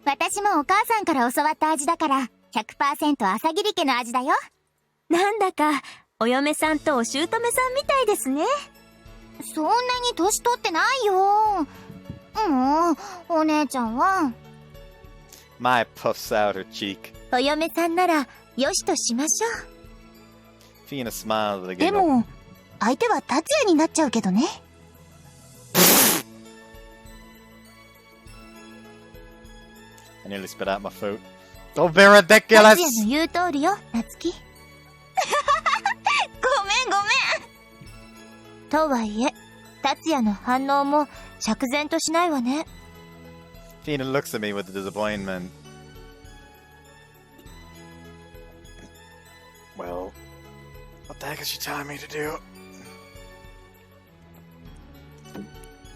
Speaker 3: 私もお母さんから教わった味だから、100% 朝霧家の味だよ。
Speaker 2: なんだか、お嫁さんとお姑さんみたいですね。
Speaker 3: そんなに年取ってないよ。もう、お姉ちゃんは。
Speaker 1: My puffs out her cheek.
Speaker 2: お嫁さんなら、よしとしましょう。
Speaker 1: Feena smiled again.
Speaker 3: でも、相手は達也になっちゃうけどね。
Speaker 1: I nearly spit out my food. Don't be ridiculous!
Speaker 3: 達也の言う通りよ、夏希。ごめんごめん。
Speaker 2: とはいえ、達也の反応も釈然としないわね。
Speaker 1: Feena looks at me with disappointment. Well, what the heck is she telling me to do?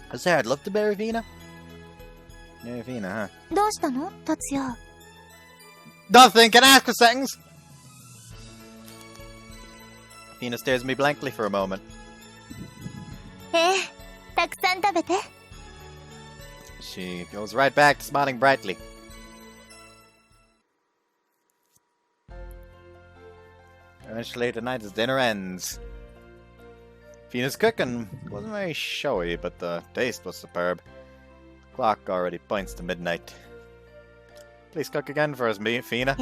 Speaker 1: I said I'd love to marry Feena. Marry Feena, huh?
Speaker 2: どうしたの達也。
Speaker 1: Nothing! Can I ask for seconds? Feena stares at me blankly for a moment.
Speaker 2: たくさん食べて。
Speaker 1: She goes right back to smiling brightly. Eventually, the night's dinner ends. Feena's cooking wasn't very showy, but the taste was superb. Clock already points to midnight. Please cook again for us, Feena.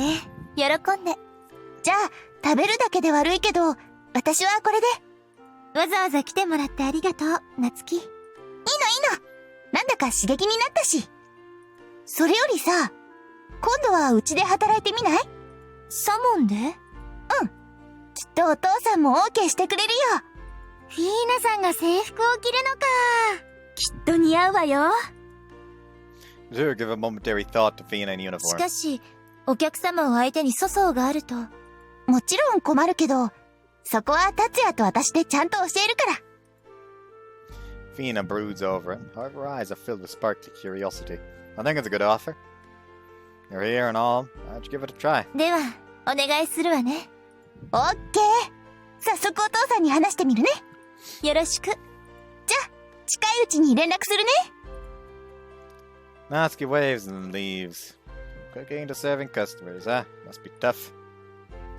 Speaker 2: 喜んで。
Speaker 3: じゃあ、食べるだけで悪いけど、私はこれで。
Speaker 2: わざわざ来てもらってありがとう、夏希。
Speaker 3: いいの。なんだか刺激になったし。それよりさ、今度はうちで働いてみない？
Speaker 2: サモンで？
Speaker 3: きっとお父さんも OK してくれるよ。
Speaker 2: フィーナさんが制服を着るのか。きっと似合うわよ。
Speaker 1: Do give a momentary thought to Feena in
Speaker 2: し
Speaker 1: uniform.
Speaker 2: かし、お客様を相手に粗相があると。
Speaker 3: もちろん困るけど、そこは達也と私でちゃんと教えるから。
Speaker 1: Feena broods over it. However, her eyes are filled with sparkly curiosity. I think it's a good offer. You're here and all. Why don't you give it a try?
Speaker 2: では、お願いするわね。
Speaker 3: オッケー。早速お父さんに話してみるね。
Speaker 2: よろしく。
Speaker 3: じゃあ、近いうちに連絡するね。
Speaker 1: Natsuki waves and leaves. Cooking to serving customers, huh? Must be tough.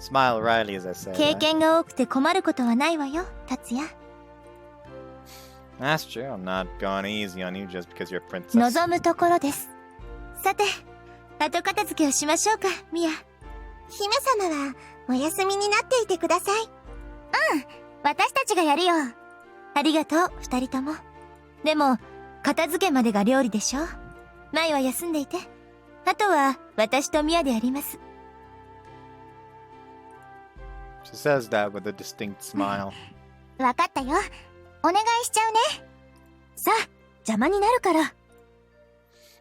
Speaker 1: Smile wryly as I say
Speaker 2: 経
Speaker 1: that.
Speaker 2: 験が多くて困ることはないわよ、達也。
Speaker 1: That's true. I'm not going easy on you just because you're a princess.
Speaker 2: 望むところです。さて、後片付けをしましょうか、ミア。
Speaker 3: 姫様はお休みになっていてください。
Speaker 2: 私たちがやるよ。ありがとう、二人とも。でも、片付けまでが料理でしょ。舞は休んでいて。あとは、私とミアでやります。
Speaker 1: She says that with a distinct smile.
Speaker 3: わかったよ。お願いしちゃうね。
Speaker 2: さあ、邪魔になるから。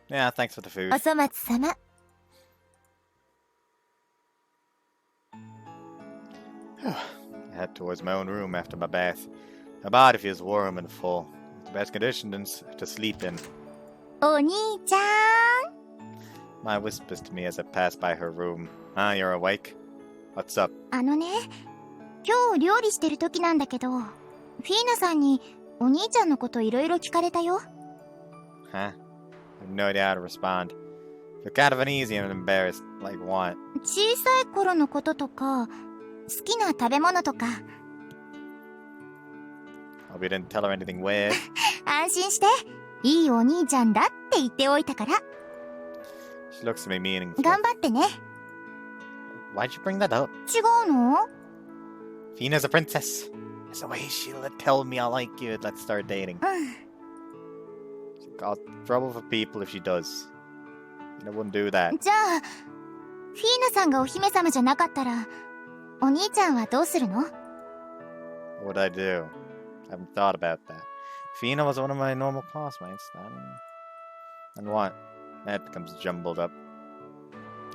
Speaker 1: Yeah, thanks for the food.
Speaker 2: お粗末様。
Speaker 1: I head towards my own room after my bath. My body feels warm and full. The best conditions to sleep in.
Speaker 3: お兄ちゃん。
Speaker 1: My whispers to me as I pass by her room. Ah, you're awake? What's up?
Speaker 3: 今日料理してる時なんだけど、フィーナさんにお兄ちゃんのこといろいろ聞かれたよ。
Speaker 1: Huh? I have no idea how to respond. Feel kind of uneasy and embarrassed. Like what?
Speaker 3: 小さい頃のこととか、好きな食べ物とか。
Speaker 1: Hope you didn't tell her anything weird.
Speaker 3: 安心して、いいお兄ちゃんだって言っておいたから。
Speaker 1: She looks at me meaningfully.
Speaker 3: 頑張ってね。
Speaker 1: Why'd you bring that up?
Speaker 3: 違うの？
Speaker 1: Feena's a princess. There's no way she'll tell me I like you. Let's start dating. She'll cause trouble for people if she does. I wouldn't do that.
Speaker 3: じゃあ、フィーナさんがお姫様じゃなかったら、お兄ちゃんはどうするの？
Speaker 1: What would I do? I haven't thought about that. Feena was one of my normal classmates. And what? That becomes jumbled up.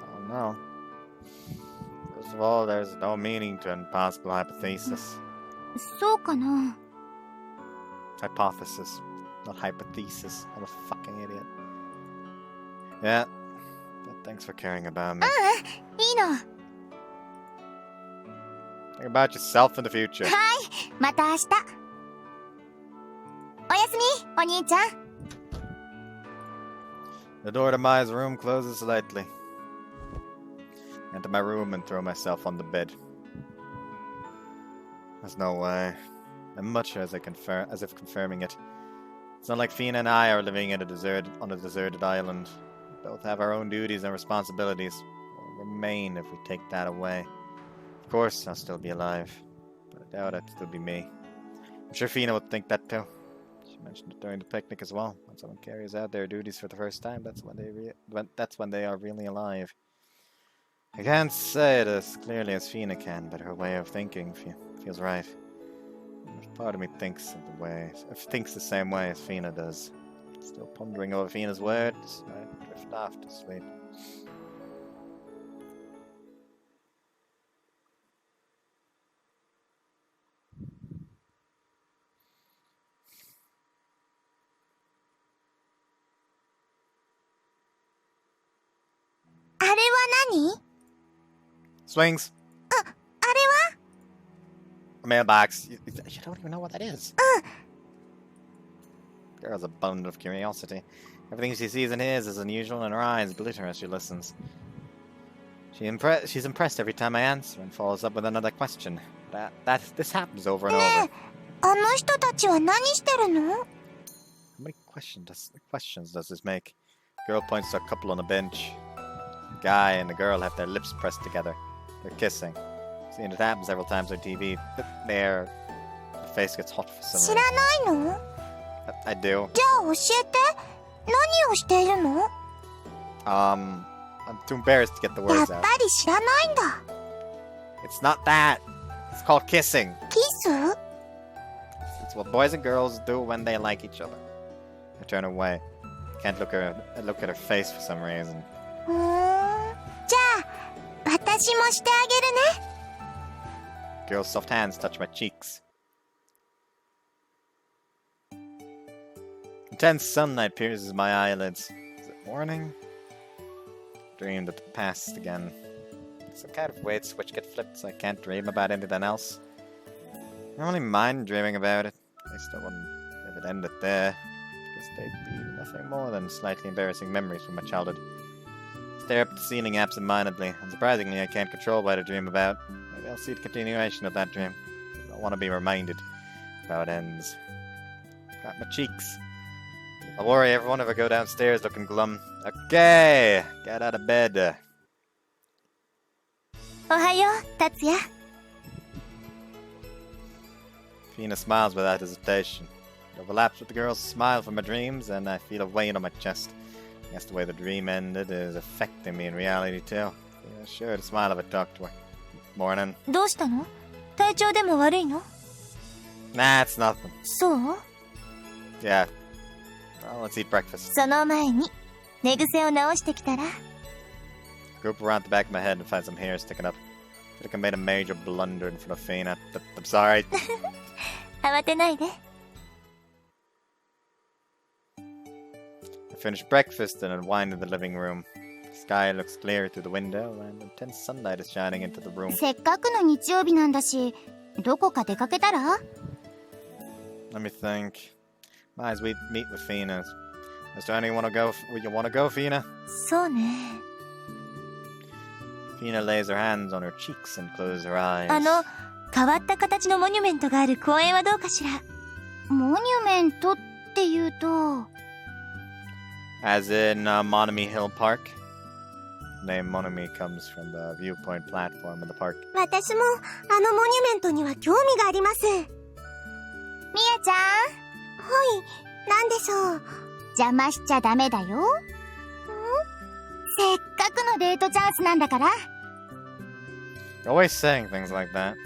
Speaker 1: Oh no. First of all, there's no meaning to an impossible hypothesis.
Speaker 3: そうかな。
Speaker 1: Hypothesis, not hypothesis. I'm a fucking idiot. Yeah, but thanks for caring about me.
Speaker 3: いいの。
Speaker 1: Think about yourself in the future.
Speaker 3: はい、また明日。おやすみ、お兄ちゃん。
Speaker 1: The door to Mai's room closes slightly. Enter my room and throw myself on the bed. There's no way. I mutter as if confirming it. It's not like Feena and I are living on a deserted island. We both have our own duties and responsibilities. We'll remain if we take that away. Of course, I'll still be alive, but I doubt it'd still be me. I'm sure Feena would think that too. She mentioned it during the picnic as well. When someone carries out their duties for the first time, that's when they are really alive. I can't say it as clearly as Feena can, but her way of thinking feels right. Part of me thinks the same way as Feena does. Still pondering over Feena's words, I drift off to sleep. Swings. A mailbox. You don't even know what that is. Girl's a bundle of curiosity. Everything she sees and hears is unusual, and her eyes glitter as she listens. She's impressed every time I answer and follows up with another question. This happens over and over. How many questions does this make? Girl points to a couple on a bench. The guy and the girl have their lips pressed together. They're kissing. I've seen it happen several times on TV. But the face gets hot for some reason. I do. I'm too embarrassed to get the words out. It's not that. It's called kissing. It's what boys and girls do when they like each other. I turn away. I can't look at her face for some reason. Girl's soft hands touch my cheeks. Intense sunlight pierces my eyelids. Is it morning? Dreamed of the past again. Some kind of weird switch get flipped so I can't dream about anything else. I don't really mind dreaming about it. I still wouldn't if it ended there. Because they'd be nothing more than slightly embarrassing memories from my childhood. Stare up at the ceiling absent-mindedly. Unsurprisingly, I can't control what I dream about. Maybe I'll see the continuation of that dream. I don't want to be reminded of how it ends. Got my cheeks. I'll worry everyone if I go downstairs looking glum. Okay, get out of bed. Feena smiles without hesitation. It overlaps with the girl's smile from my dreams, and I feel a weight on my chest. I guess the way the dream ended is affecting me in reality too. Yeah, sure, the smile if I talk to her. Morning. Nah, it's nothing. Yeah. Well, let's eat breakfast. Group around the back of my head and find some hair sticking up. I feel like I made a major blunder in front of Feena, but I'm sorry. I finished breakfast and unwind in the living room. The sky looks clear through the window and intense sunlight is shining into the room. Let me think. Might as well meet with Feena. Is there anyone you want to go, Feena? Feena lays her hands on her cheeks and closes her eyes. As in Monami Hill Park. The name Monami comes from the viewpoint platform in the park. You're always saying things like that.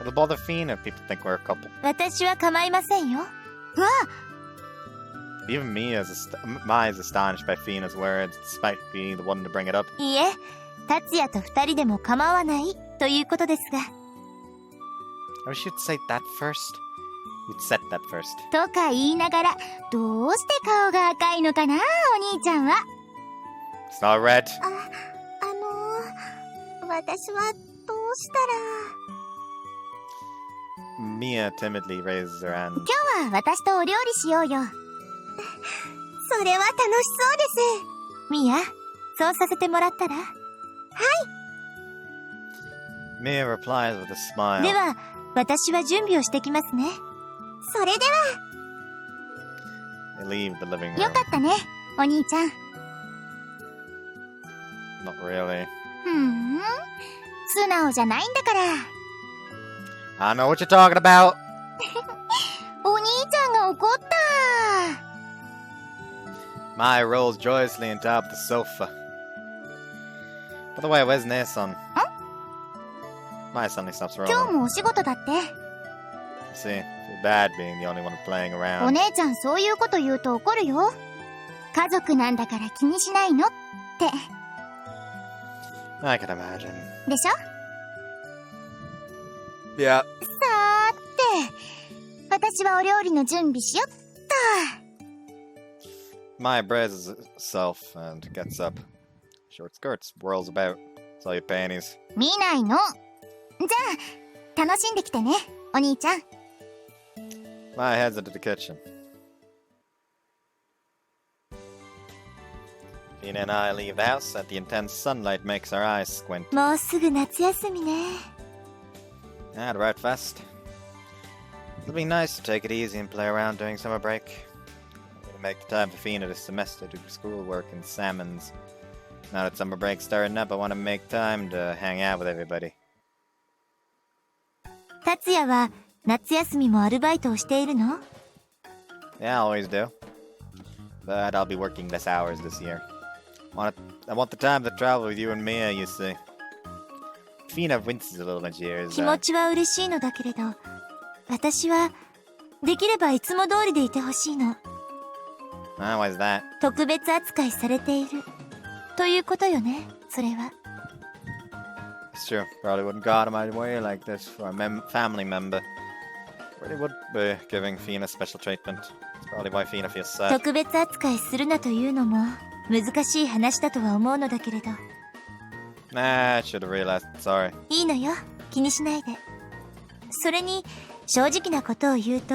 Speaker 1: It'll bother Feena if people think we're a couple. Even Mai is astonished by Feena's words, despite being the one to bring it up. I wish you'd say that first. You'd said that first. It's not red. Mia timidly raises her hand.
Speaker 2: ミヤ、そうさせてもらったら。
Speaker 1: Mia replies with a smile.
Speaker 2: では、私は準備をしてきますね。
Speaker 3: それでは、
Speaker 1: They leave the living
Speaker 2: よ
Speaker 1: room.
Speaker 2: かったね、お兄ちゃん。
Speaker 1: Not really.
Speaker 2: 素直じゃないんだから。
Speaker 1: I know what you're talking about.
Speaker 2: お兄ちゃんが怒った。
Speaker 1: Mai rolls joyously on top of the sofa. By the way, where's Nason? Mai suddenly stops
Speaker 2: 今
Speaker 1: rolling.
Speaker 2: 日もお仕事だって。
Speaker 1: See, feel bad being the only one playing
Speaker 2: お
Speaker 1: around.
Speaker 2: 姉ちゃんそういうこと言うと怒るよ。家族なんだから気にしないのって。
Speaker 1: I can imagine.
Speaker 2: でしょ？
Speaker 1: Yeah.
Speaker 2: さーて、私はお料理の準備しよっと。
Speaker 1: Mai braces herself and gets up. Short skirts, whirls about. Saw your panties.
Speaker 2: 見ないの。じゃあ、楽しんできてね、お兄ちゃん。
Speaker 1: Mai heads into the kitchen. Feena and I leave the house and the intense sunlight makes our eyes squint.
Speaker 2: もうすぐ夏休みね。
Speaker 1: Ah, right fast. It'll be nice to take it easy and play around during summer break. I'm gonna make the time for Feena this semester to do schoolwork and salmons. Now that summer break's starting up, I want to make time to hang out with everybody.
Speaker 2: 達也は夏休みもアルバイトをしているの？
Speaker 1: Yeah, I always do. But I'll be working less hours this year. I want the time to travel with you and Mia, you see. Feena winces a little when she hears
Speaker 2: 気持
Speaker 1: that.
Speaker 2: ちは嬉しいのだけれど、私はできればいつも通りでいてほしいの。
Speaker 1: Ah, why's that?
Speaker 2: 特別扱いされているということよね、それは。
Speaker 1: It's true. Probably wouldn't go out of my way like this for a family member. Really would be giving Feena special treatment. It's probably why Feena feels sad.
Speaker 2: 特別扱いするなというのも難しい話だとは思うのだけれど。
Speaker 1: Nah, I should have realized. Sorry.
Speaker 2: いいのよ、気にしないで。それに正直なことを言うと、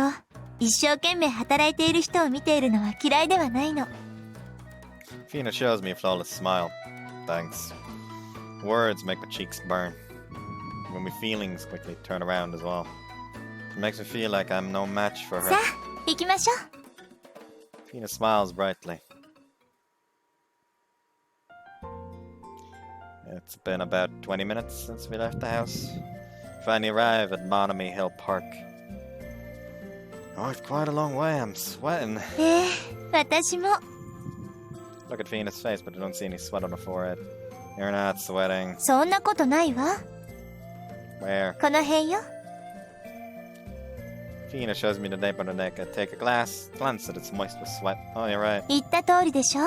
Speaker 2: 一生懸命働いている人を見ているのは嫌いではないの。
Speaker 1: Feena shows me a flawless smile. Thanks. Words make my cheeks burn. When my feelings quickly turn around as well. It makes me feel like I'm no match for her.
Speaker 2: さあ、行きましょう。
Speaker 1: Feena smiles brightly. It's been about 20 minutes since we left the house. Finally arrive at Monomy Hill Park. Oh, it's quite a long way. I'm sweating.
Speaker 2: 私も。
Speaker 1: Look at Feena's face, but I don't see any sweat on her forehead. You're not sweating.
Speaker 2: そんなことないわ。
Speaker 1: Where?
Speaker 2: この辺よ。
Speaker 1: Feena shows me the nape on her neck. I take a glance at it's moist with sweat. Oh, you're right.
Speaker 2: 言った通りでしょ。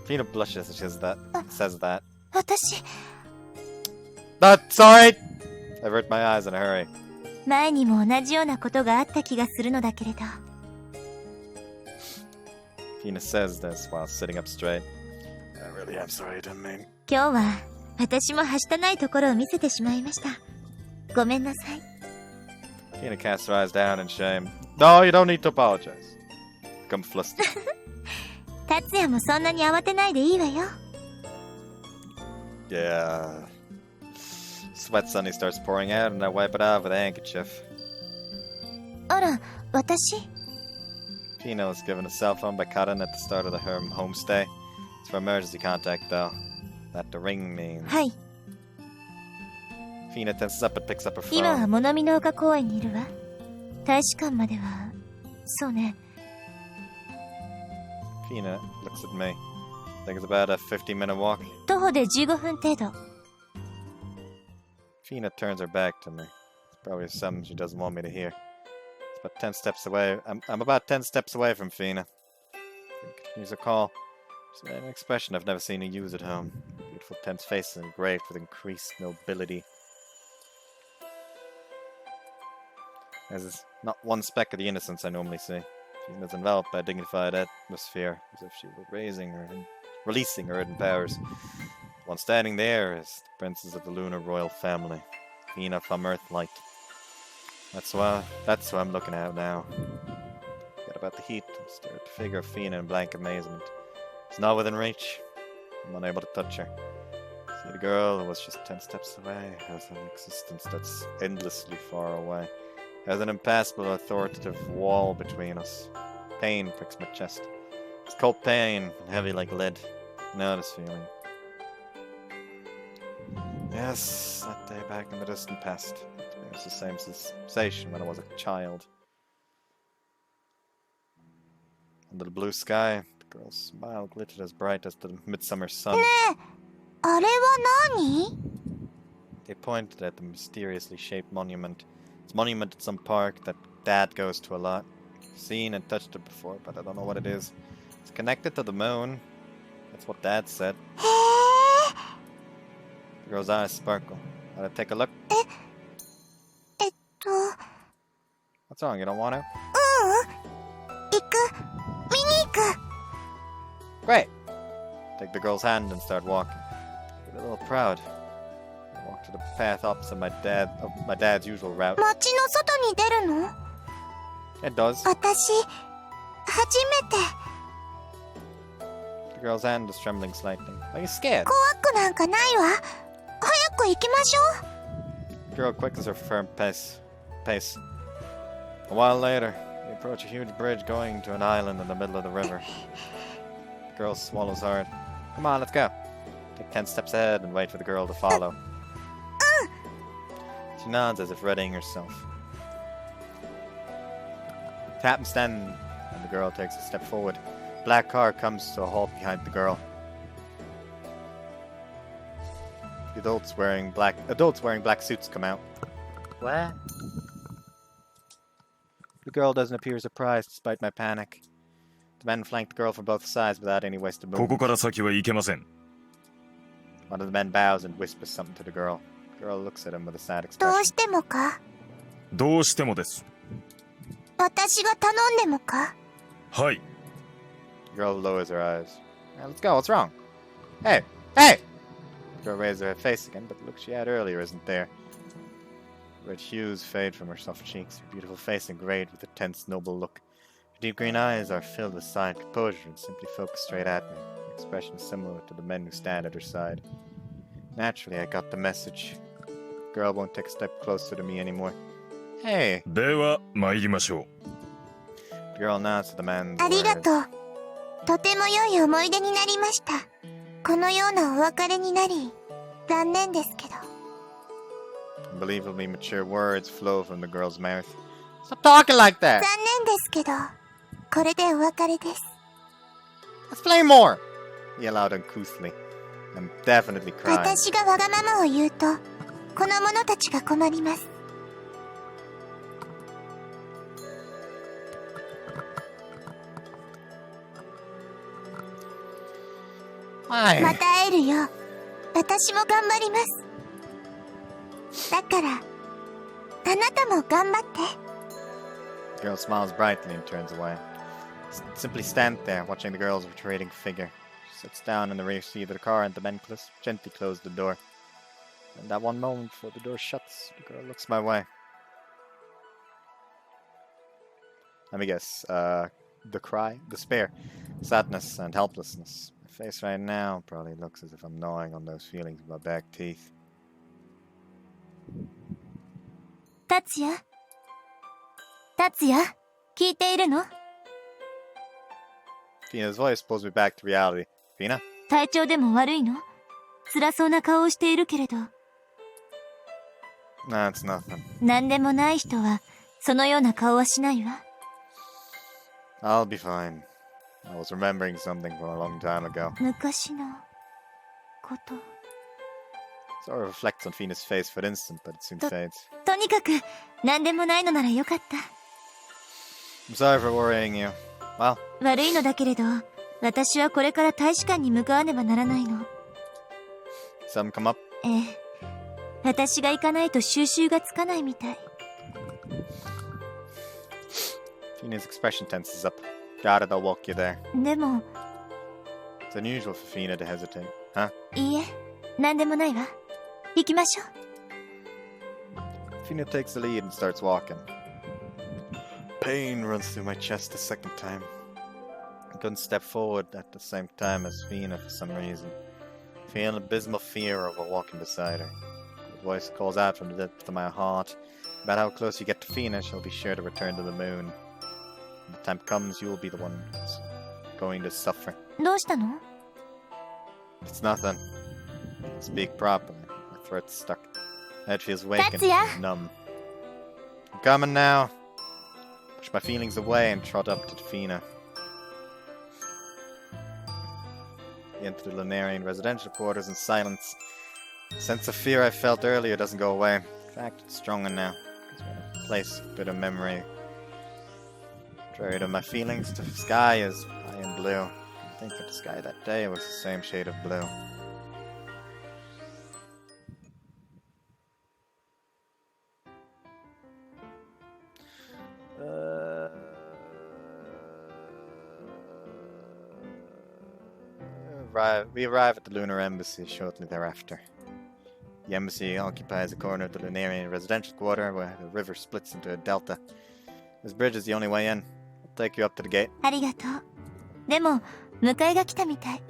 Speaker 1: Feena blushes as she says that.
Speaker 2: 私、
Speaker 1: Sorry! I avert my eyes in a hurry.
Speaker 2: 前にも同じようなことがあった気がするのだけれど。
Speaker 1: Feena says this while sitting up straight. I really am sorry, I didn't mean.
Speaker 2: 今日は私もはしたないところを見せてしまいました。ごめんなさい。
Speaker 1: Feena casts her eyes down in shame. No, you don't need to apologize. Become flustered.
Speaker 2: 達也もそんなに慌てないでいいわよ。
Speaker 1: Yeah. Sweat suddenly starts pouring out and I wipe it off with a handkerchief.
Speaker 2: あら、私？
Speaker 1: Feena was given a cell phone by Cotton at the start of the homestay. It's for emergency contact though. That the ring means.
Speaker 2: はい。
Speaker 1: Feena tenses up and picks up her
Speaker 2: 今は
Speaker 1: phone.
Speaker 2: 物見の丘公園にいるわ。大使館までは、そうね。
Speaker 1: Feena looks at me. I think it's about a 15-minute walk.
Speaker 2: 徒歩で15分程度。
Speaker 1: Feena turns her back to me. It's probably something she doesn't want me to hear. It's about 10 steps away. I'm about 10 steps away from Feena. Use her call. She's got an expression I've never seen her use at home. Beautiful tense face and engraved with increased nobility. There's not one speck of the innocence I normally see. Feena is enveloped by a dignified atmosphere, as if she were releasing her hidden powers. The one standing there is the princess of the lunar royal family, Feena from Earthlight. That's who I'm looking at now. Get out the heat and stare at the figure of Feena in blank amazement. It's not within reach. I'm unable to touch her. See, the girl who was just 10 steps away has an existence that's endlessly far away. There's an impassable, authoritative wall between us. Pain pricks my chest. It's cold pain and heavy like lead. I know this feeling. Yes, that day back in the distant past. It was the same sensation when I was a child. Under the blue sky, the girl's smile glittered as bright as the midsummer sun.
Speaker 3: ねえ、あれは何？
Speaker 1: They pointed at the mysteriously shaped monument. It's a monument at some park that Dad goes to a lot. I've seen and touched it before, but I don't know what it is. It's connected to the moon. That's what Dad said.
Speaker 3: へえ。
Speaker 1: The girl's eyes sparkle. Wanna take a look?
Speaker 3: う
Speaker 1: What's wrong? You don't want to?
Speaker 3: ん。行く。見に行く。
Speaker 1: Great! Take the girl's hand and start walking. Get a little proud. I walk to the path opposite my dad's usual route.
Speaker 3: 街の外に出るの？
Speaker 1: It does.
Speaker 3: 私、初めて。
Speaker 1: The girl's hand is trembling slightly. Are you scared?
Speaker 3: 怖くなんかないわ。早く行きましょう。
Speaker 1: The girl quickens her firm pace. A while later, we approach a huge bridge going to an island in the middle of the river. The girl swallows hard. Come on, let's go. Take 10 steps ahead and wait for the girl to follow. She nods as if readying herself. Tap and stand, and the girl takes a step forward. A black car comes to a halt behind the girl. The adults wearing black suits come out. What? The girl doesn't appear surprised despite my panic. The men flank the girl from both sides without any wasted
Speaker 4: ここ
Speaker 1: movement.
Speaker 4: から先は行けません。
Speaker 1: One of the men bows and whispers something to the girl. The girl looks at him with a sad
Speaker 3: どう
Speaker 1: expression.
Speaker 3: してもか？
Speaker 4: どうしてもです。
Speaker 3: 私が頼んでもか？
Speaker 4: はい。
Speaker 1: The girl lowers her eyes. Now, let's go. What's wrong? Hey! Hey! The girl raises her face again, but the look she had earlier isn't there. Red hues fade from her soft cheeks, her beautiful face engraved with a tense, noble look. Her deep green eyes are filled with silent composure and simply focus straight at me. Her expression is similar to the men who stand at her side. Naturally, I got the message. The girl won't take a step closer to me anymore. Hey!
Speaker 4: では参りましょ
Speaker 1: The girl nods to the man's
Speaker 3: ありが
Speaker 1: words.
Speaker 3: とう。とても良い思い出になりました。このようなお別れになり、残念ですけど。
Speaker 1: Unbelievably mature words flow from the girl's mouth. Stop talking like
Speaker 3: 残
Speaker 1: that!
Speaker 3: 念ですけど、これでお別れです。
Speaker 1: Let's play more! He yelled out uncouthly. I'm definitely crying.
Speaker 3: 私がわがままを言うと、この者たちが困ります。
Speaker 1: Why?
Speaker 3: また会えるよ。私も頑張ります。だから、あなたも頑張って。
Speaker 1: The girl smiles brightly and turns away. Simply stand there, watching the girl's retreating figure. She sits down in the rear seat of the car and the men gently close the door. And that one moment before the door shuts, the girl looks my way. Let me guess, the cry, despair, sadness, and helplessness. My face right now probably looks as if I'm gnawing on those feelings with my back teeth.
Speaker 2: 達也達也聞いているの？
Speaker 1: Feena's voice pulls me back to reality. Feena?
Speaker 2: 体調でも悪いの？辛そうな顔をしているけれど。
Speaker 1: Nah, it's nothing.
Speaker 2: 何でもない人はそのような顔はしないわ。
Speaker 1: I'll be fine. I was remembering something from a long time ago.
Speaker 2: 昔のこと。
Speaker 1: Sort of reflects on Feena's face for an instant, but it soon fades.
Speaker 2: とにかく何でもないのならよかった。
Speaker 1: I'm sorry for worrying you. Well,
Speaker 2: 悪いのだけれど、私はこれから大使館に向かわねばならないの。
Speaker 1: something come up?
Speaker 2: ええ。私が行かないと収集がつかないみたい。
Speaker 1: Feena's expression tenses up. Got it, I'll walk you there.
Speaker 2: でも、
Speaker 1: It's unusual for Feena to hesitate. Huh?
Speaker 2: いいえ、何でもないわ。行きましょう。
Speaker 1: Feena takes the lead and starts walking. Pain runs through my chest a second time. I couldn't step forward at the same time as Feena for some reason. Feel an abysmal fear over walking beside her. The voice calls out from the depth of my heart about how close you get to Feena, she'll be sure to return to the moon. When the time comes, you will be the one who's going to suffer.
Speaker 2: どうしたの?
Speaker 1: It's nothing. Speak properly. My throat's stuck. My head feels weak and
Speaker 2: Tatsuya!
Speaker 1: numb. I'm coming now. Push my feelings away and trot up to Feena. We enter the Lunarian residential quarters in silence. The sense of fear I felt earlier doesn't go away. In fact, it's stronger now. It's been a place of bitter memory. Contrary to my feelings, the sky is high and blue. I think that the sky that day was the same shade of blue. We arrive at the Lunar Embassy shortly thereafter. The embassy occupies a corner of the Lunarian residential quarter where the river splits into a delta. This bridge is the only way in. I'll take you up to the gate.
Speaker 2: ありがとう。でも、迎えが来たみたい。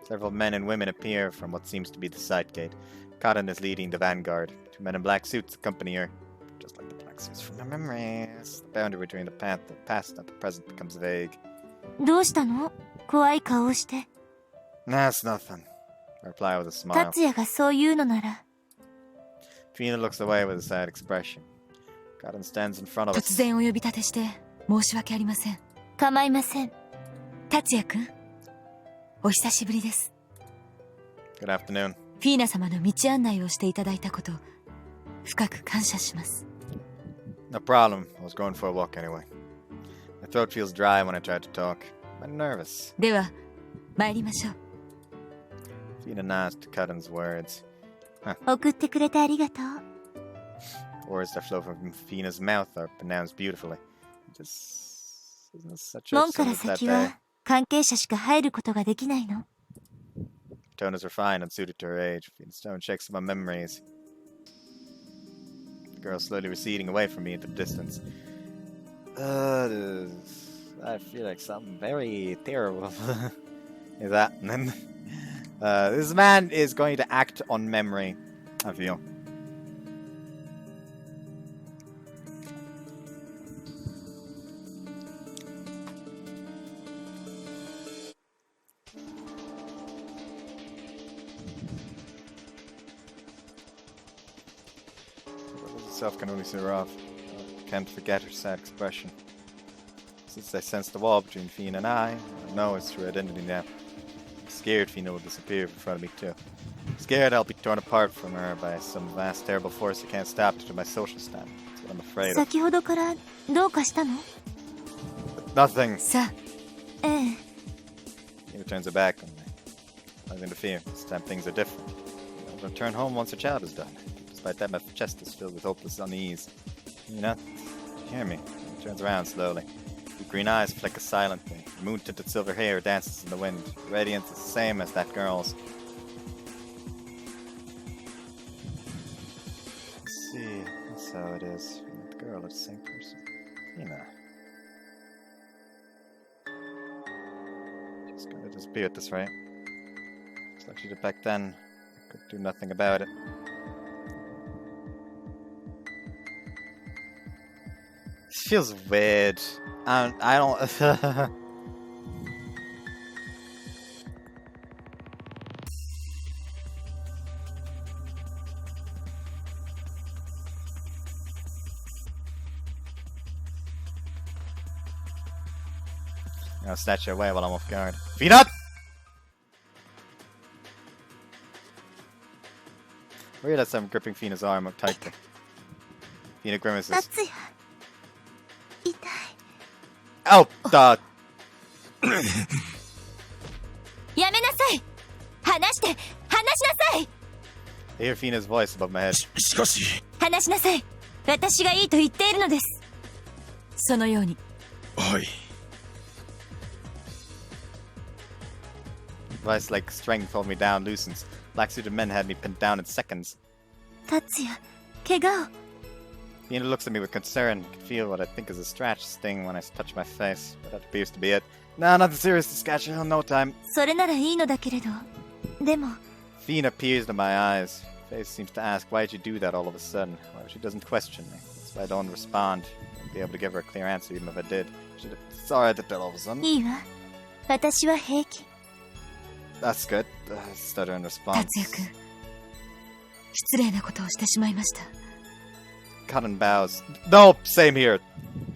Speaker 1: Several men and women appear from what seems to be the side gate. Cotton is leading the vanguard. Two men in black suits accompany her. Just like the black suits from my memories. The boundary between the past and the present becomes vague.
Speaker 2: どうしたの? 怖い顔をして。
Speaker 1: That's nothing. I reply with a smile.
Speaker 2: 達也がそう言うのなら。
Speaker 1: Feena looks away with a sad expression. Cotton stands in front of us.
Speaker 5: 突然お呼び立てして申し訳ありません。
Speaker 2: 構いません。
Speaker 5: 達也くん、お久しぶりです。
Speaker 1: Good afternoon.
Speaker 5: フィーナ様の道案内をしていただいたこと、深く感謝します。
Speaker 1: No problem. I was going for a walk anyway. My throat feels dry when I try to talk. I'm nervous.
Speaker 5: では、参りましょう。
Speaker 1: Feena nods to Cotton's words.
Speaker 2: 送ってくれてありがとう。
Speaker 1: Words that flow from Feena's mouth are pronounced beautifully. Just isn't such a
Speaker 2: 門から
Speaker 1: that
Speaker 2: 先
Speaker 1: day.
Speaker 2: は関係者しか入ることができないの。
Speaker 1: Her tone is refined and suited to her age. Feena's tone shakes my memories. The girl slowly receding away from me into the distance. I feel like something very terrible is happening. This man is going to act on memory, I feel. Itself can only see her off. Can't forget her sad expression. Since I sense the wall between Feena and I know it's her identity now. I'm scared Feena will disappear in front of me too. I'm scared I'll be torn apart from her by some vast terrible force I can't stop due to my social standing. That's what I'm afraid of.
Speaker 2: 先ほどからどうかしたの?
Speaker 1: Nothing.
Speaker 5: さあ、
Speaker 2: ええ。
Speaker 1: Feena turns her back on me. I don't interfere. This time things are different. I'll return home once her child is done. Despite that, my chest is filled with hopeless unease. You know, you hear me? She turns around slowly. Her green eyes flicker silently. Her moon-tinted silver hair dances in the wind. Her radiance is the same as that girl's. Let's see, that's how it is. The girl is the same person. Feena. She's gonna disappear at this rate. Just like she did back then. I could do nothing about it. This feels weird. I don't. I'll snatch her away while I'm off guard. Feet up! I realize I'm gripping Feena's arm up tightly. Feena grimaces.
Speaker 2: 達也。痛い。
Speaker 1: Oh,
Speaker 2: やめなさい。話して、話しなさい。
Speaker 1: I hear Feena's voice above my head.
Speaker 4: しかし。
Speaker 2: 話しなさい。私がいいと言っているのです。
Speaker 5: そのように。
Speaker 4: はい。
Speaker 1: Vice like strength hold me down loosens. Black suited men had me pinned down in seconds.
Speaker 2: 達也、怪我を。
Speaker 1: Feena looks at me with concern. I can feel what I think is a scratch sting when I touch my face, but that appears to be it. No, nothing serious to scratch. No time.
Speaker 2: それならいいのだけれど。でも、
Speaker 1: Feena peers into my eyes. Her face seems to ask, why'd you do that all of a sudden? Well, she doesn't question me. That's why I don't respond. I'd be able to give her a clear answer even if I did. Sorry I did that all of a sudden.
Speaker 2: いいわ。私は平気。
Speaker 1: That's good. Stutter in response.
Speaker 5: 達也君、失礼なことをしてしまいました。
Speaker 1: Cotton bows. No, same here.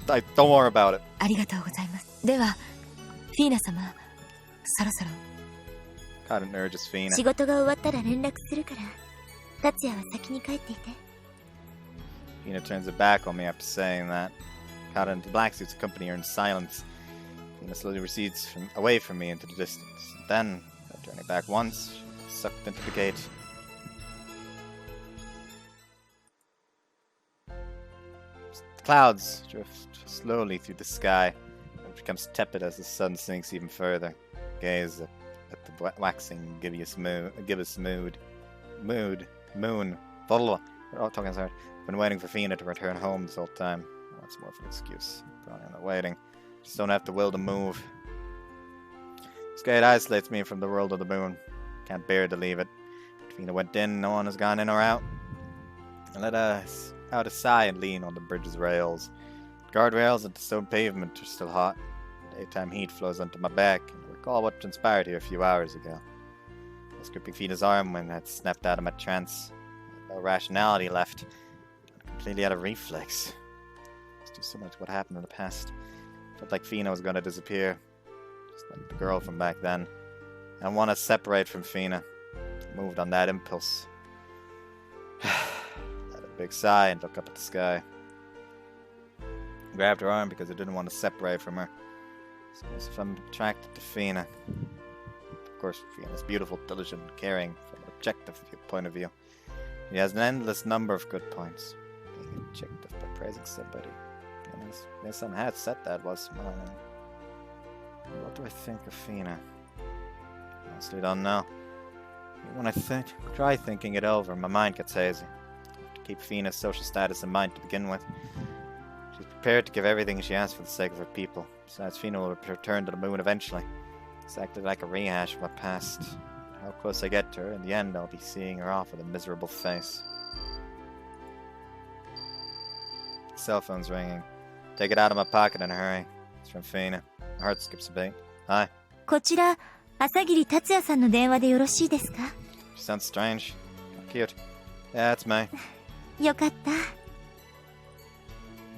Speaker 1: Don't worry about it.
Speaker 5: ありがとうございます。では、フィーナ様、そろそろ。
Speaker 1: Cotton urges Feena.
Speaker 2: 仕事が終わったら連絡するから、達也は先に帰っていて。
Speaker 1: Feena turns her back on me after saying that. Cotton and the black suits accompany her in silence. Feena slowly recedes away from me into the distance. Then, turning back once, she's sucked into the gate. Clouds drift slowly through the sky, and it becomes tepid as the sun sinks even further. Gaze at the waxing gibbous moon. We're all talking hard. Been waiting for Feena to return home this whole time. Well, that's more of an excuse. Probably not waiting. Just don't have the will to move. This gate isolates me from the world of the moon. Can't bear to leave it. If Feena went in, no one has gone in or out. I let out a sigh and lean on the bridge's rails. The guardrails and the stone pavement are still hot. Daytime heat flows onto my back, and I recall what transpired here a few hours ago. I was gripping Feena's arm when I had snapped out of my trance. No rationality left. Completely out of reflex. It's too similar to what happened in the past. Felt like Feena was going to disappear. Just like the girl from back then. I want to separate from Feena. I moved on that impulse. Let a big sigh and look up at the sky. I grabbed her arm because I didn't want to separate from her. So as if I'm attracted to Feena. Of course, Feena's beautiful, diligent, and caring from an objective point of view. She has an endless number of good points. Being objective by praising somebody. And someone had said that was smiling. What do I think of Feena? Honestly, don't know. When I try thinking it over, my mind gets hazy. I have to keep Feena's social status in mind to begin with. She's prepared to give everything she has for the sake of her people. Besides, Feena will return to the moon eventually. It's acted like a rehash of my past. How close I get to her, in the end I'll be seeing her off with a miserable face. The cell phone's ringing. Take it out of my pocket in a hurry. It's from Feena. My heart skips a beat. Hi.
Speaker 2: こちら、朝霧達也さんの電話でよろしいですか?
Speaker 1: She sounds strange. Cute. Yeah, it's me.
Speaker 2: よかった。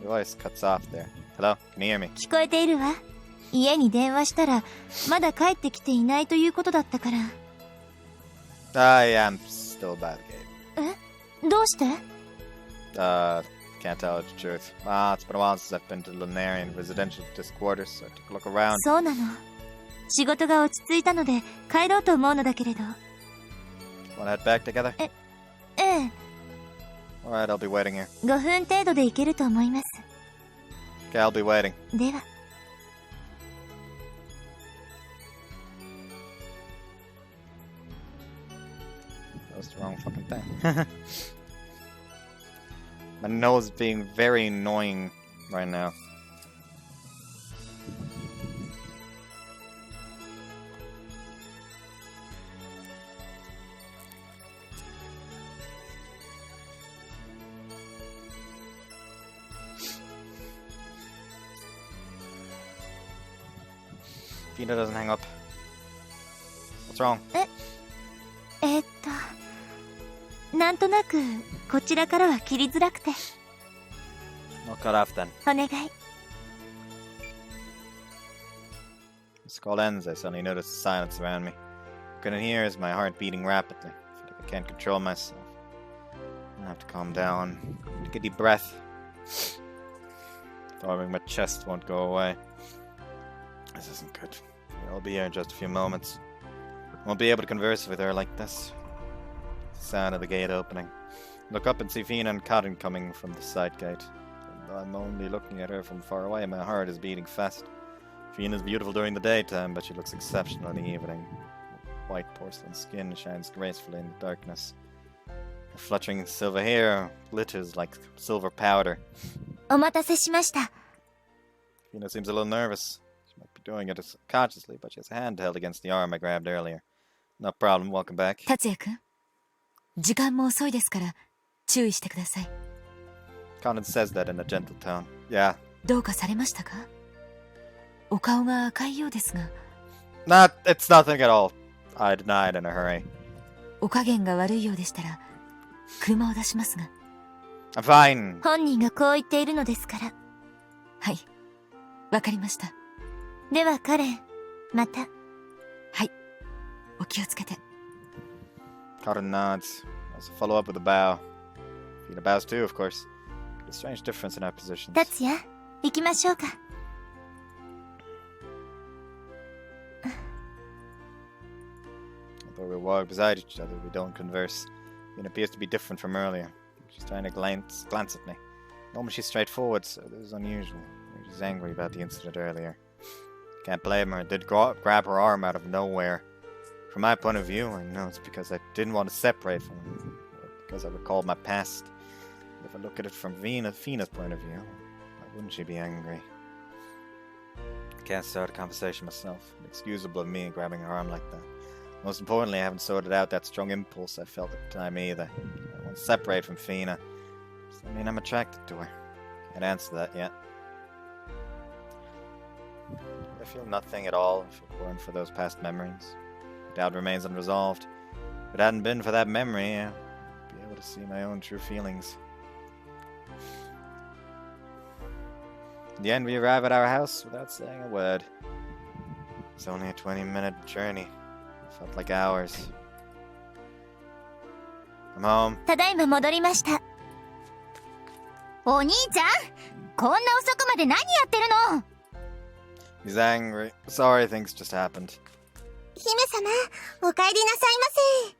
Speaker 1: Your voice cuts off there. Hello? Can you hear me?
Speaker 2: 聞こえているわ。家に電話したら、まだ帰ってきていないということだったから。
Speaker 1: Yeah, I'm still by the gate.
Speaker 2: え? どうして?
Speaker 1: Can't tell you the truth. It's been a while since I've been to the Lunarian residential quarters, so I took a look around.
Speaker 2: そうなの。仕事が落ち着いたので帰ろうと思うのだけれど。
Speaker 1: Wanna head back together?
Speaker 2: ええ。
Speaker 1: Alright, I'll be waiting here.
Speaker 2: 5分程度で行けると思います。
Speaker 1: Okay, I'll be waiting.
Speaker 2: では。
Speaker 1: That was the wrong fucking thing. My nose is being very annoying right now. Feena doesn't hang up. What's wrong?
Speaker 2: なんとなくこちらからは切りづらくて。
Speaker 1: I'll cut off then.
Speaker 2: お願い。
Speaker 1: This call ends, I suddenly notice the silence around me. I couldn't hear as my heart beating rapidly. I feel like I can't control myself. I have to calm down. Take a deep breath. Throbbing my chest won't go away. This isn't good. I'll be here in just a few moments. I won't be able to converse with her like this. The sound of the gate opening. Look up and see Feena and Cotton coming from the side gate. I'm only looking at her from far away and my heart is beating fast. Feena's beautiful during the daytime, but she looks exceptional in the evening. Her white porcelain skin shines gracefully in the darkness. The fluttering silver hair glitters like silver powder.
Speaker 2: お待たせしました。
Speaker 1: Feena seems a little nervous. She might be doing it consciously, but she has a hand held against the arm I grabbed earlier. No problem, welcome back.
Speaker 5: 達也くん、時間も遅いですから注意してください。
Speaker 1: Conan says that in a gentle tone. Yeah.
Speaker 5: どうかされましたか？お顔が赤いようですが。
Speaker 1: It's nothing at all. I denied in a hurry.
Speaker 5: お加減が悪いようでしたら車を出しますが。
Speaker 1: I'm fine.
Speaker 2: 本人がこう言っているのですから。
Speaker 5: はい、わかりました。
Speaker 2: ではカレン、また。
Speaker 5: はい、お気をつけて。
Speaker 1: Conan nods. Also follow up with a bow. Feena bows too, of course. A strange difference in our positions.
Speaker 2: 達也、行きましょうか。
Speaker 1: Although we walk beside each other, we don't converse. Feena appears to be different from earlier. She's trying to glance at me. Normally she's straightforward, so this is unusual. She's angry about the incident earlier. Can't blame her. I did grab her arm out of nowhere. From my point of view, I know it's because I didn't want to separate from her, or because I recalled my past. But if I look at it from Feena's point of view, why wouldn't she be angry? I can't start a conversation myself. Inexcusable of me grabbing her arm like that. Most importantly, I haven't sorted out that strong impulse I felt at the time either. I want to separate from Feena. Does that mean I'm attracted to her? Can't answer that yet. I feel nothing at all if it weren't for those past memories. Doubt remains unresolved. If it hadn't been for that memory, I'd be able to see my own true feelings. In the end, we arrive at our house without saying a word. It's only a 20-minute journey. It felt like hours. I'm home.
Speaker 2: ただいま戻りました。お兄ちゃん、こんな遅くまで何やってるの？
Speaker 1: He's angry. Sorry, things just happened.
Speaker 3: 姫様、お帰りなさいませ。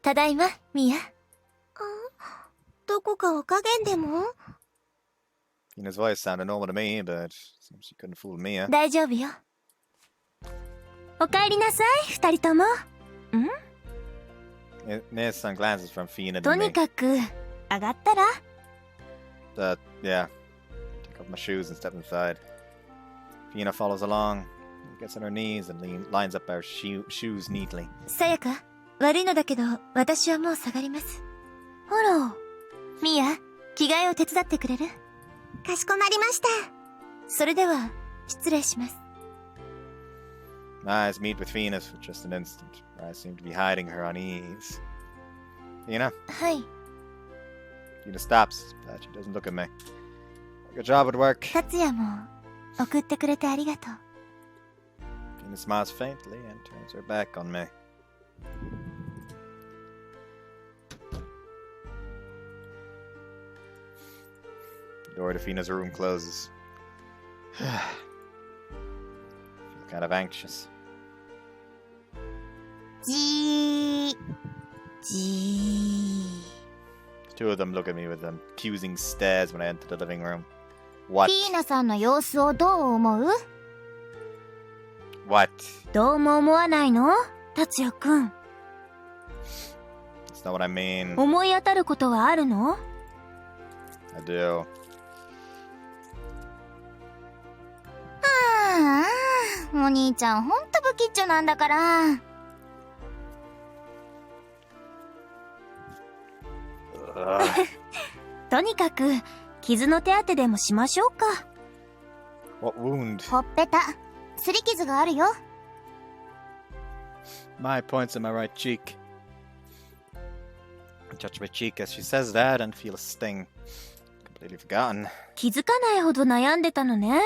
Speaker 2: ただいま、ミア。
Speaker 3: どこかお加減でも？
Speaker 1: Fina's voice sounded normal to me, but seems she couldn't fool Mia.
Speaker 2: 大丈夫よ。お帰りなさい、二人とも。
Speaker 1: Mia's son glances from Feena
Speaker 2: と
Speaker 1: to
Speaker 2: に
Speaker 1: me.
Speaker 2: かく、上がったら？
Speaker 1: Yeah. Take off my shoes and step inside. Feena follows along. Gets on her knees and lines up our shoes neatly.
Speaker 2: さやか、悪いのだけど、私はもう下がります。あら。ミア、着替えを手伝ってくれる？
Speaker 3: かしこまりました。
Speaker 2: それでは、失礼します。
Speaker 1: My eyes meet with Fena's for just an instant. Her eyes seem to be hiding her unease. Feena?
Speaker 2: はい。
Speaker 1: Feena stops, but she doesn't look at me. Good job at work.
Speaker 2: 達也も、送ってくれてありがとう。
Speaker 1: Feena smiles faintly and turns her back on me. The door to Fina's room closes. I feel kind of anxious.
Speaker 3: じー。
Speaker 2: じー。
Speaker 1: The two of them look at me with accusing stares when I enter the living room. What?
Speaker 3: フィーナさんの様子をどう思う？
Speaker 1: What?
Speaker 2: どうも思わないの？達也くん。
Speaker 1: That's not what I mean.
Speaker 2: 思い当たることはあるの？
Speaker 1: I do.
Speaker 3: ああ、お兄ちゃんほんと不吉祥なんだから。
Speaker 2: とにかく、傷の手当てでもしましょうか。
Speaker 1: What wound?
Speaker 3: ほっぺた、擦り傷があるよ。
Speaker 1: My points in my right cheek. I touch my cheek as she says that and feel a sting. Completely forgotten.
Speaker 2: 気づかないほど悩んでたのね。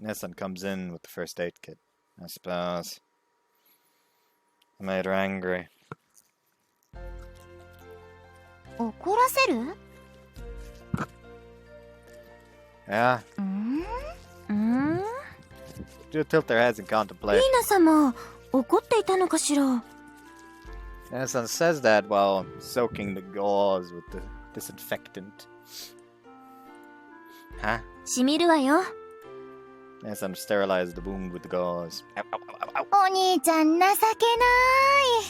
Speaker 1: Nessun comes in with the first aid kit, I suppose. I made her angry.
Speaker 3: 怒らせる？
Speaker 1: Yeah?
Speaker 2: ん？
Speaker 1: Do tilt their heads and
Speaker 2: フィ
Speaker 1: contemplate.
Speaker 2: ーナ様、怒っていたのかしら。
Speaker 1: Nessun says that while soaking the gauze with the disinfectant. Huh?
Speaker 2: しみるわよ。
Speaker 1: Nessun sterilized the wound with the gauze. Ow, ow, ow, ow, ow.
Speaker 3: お兄ちゃん情けな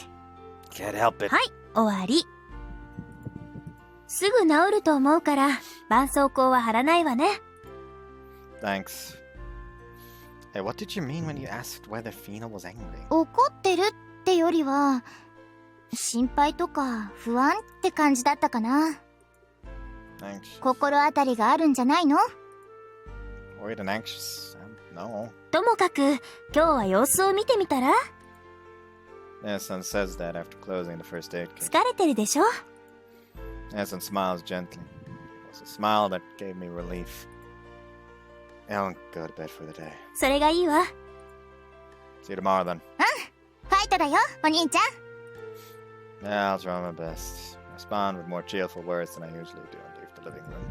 Speaker 3: い。
Speaker 1: Can't help it.
Speaker 2: はい、終わり。すぐ治ると思うから、絆創膏は貼らないわね。
Speaker 1: Thanks. Hey, what did you mean when you asked whether Feena was angry?
Speaker 3: 怒ってるってよりは、心配とか不安って感じだったかな。
Speaker 1: Anxious.
Speaker 3: 心当たりがあるんじゃないの？
Speaker 1: Worried and anxious? No.
Speaker 2: ともかく、今日は様子を見てみたら？
Speaker 1: Innocent says that after closing the first aid kit.
Speaker 2: 疲れてるでしょ？
Speaker 1: Innocent smiles gently. It was a smile that gave me relief. I won't go to bed for the day.
Speaker 2: それがいいわ。
Speaker 1: See you tomorrow then.
Speaker 3: ファイトだよ、お兄ちゃん。
Speaker 1: Yeah, I'll try my best. Respond with more cheerful words than I usually do and leave the living room.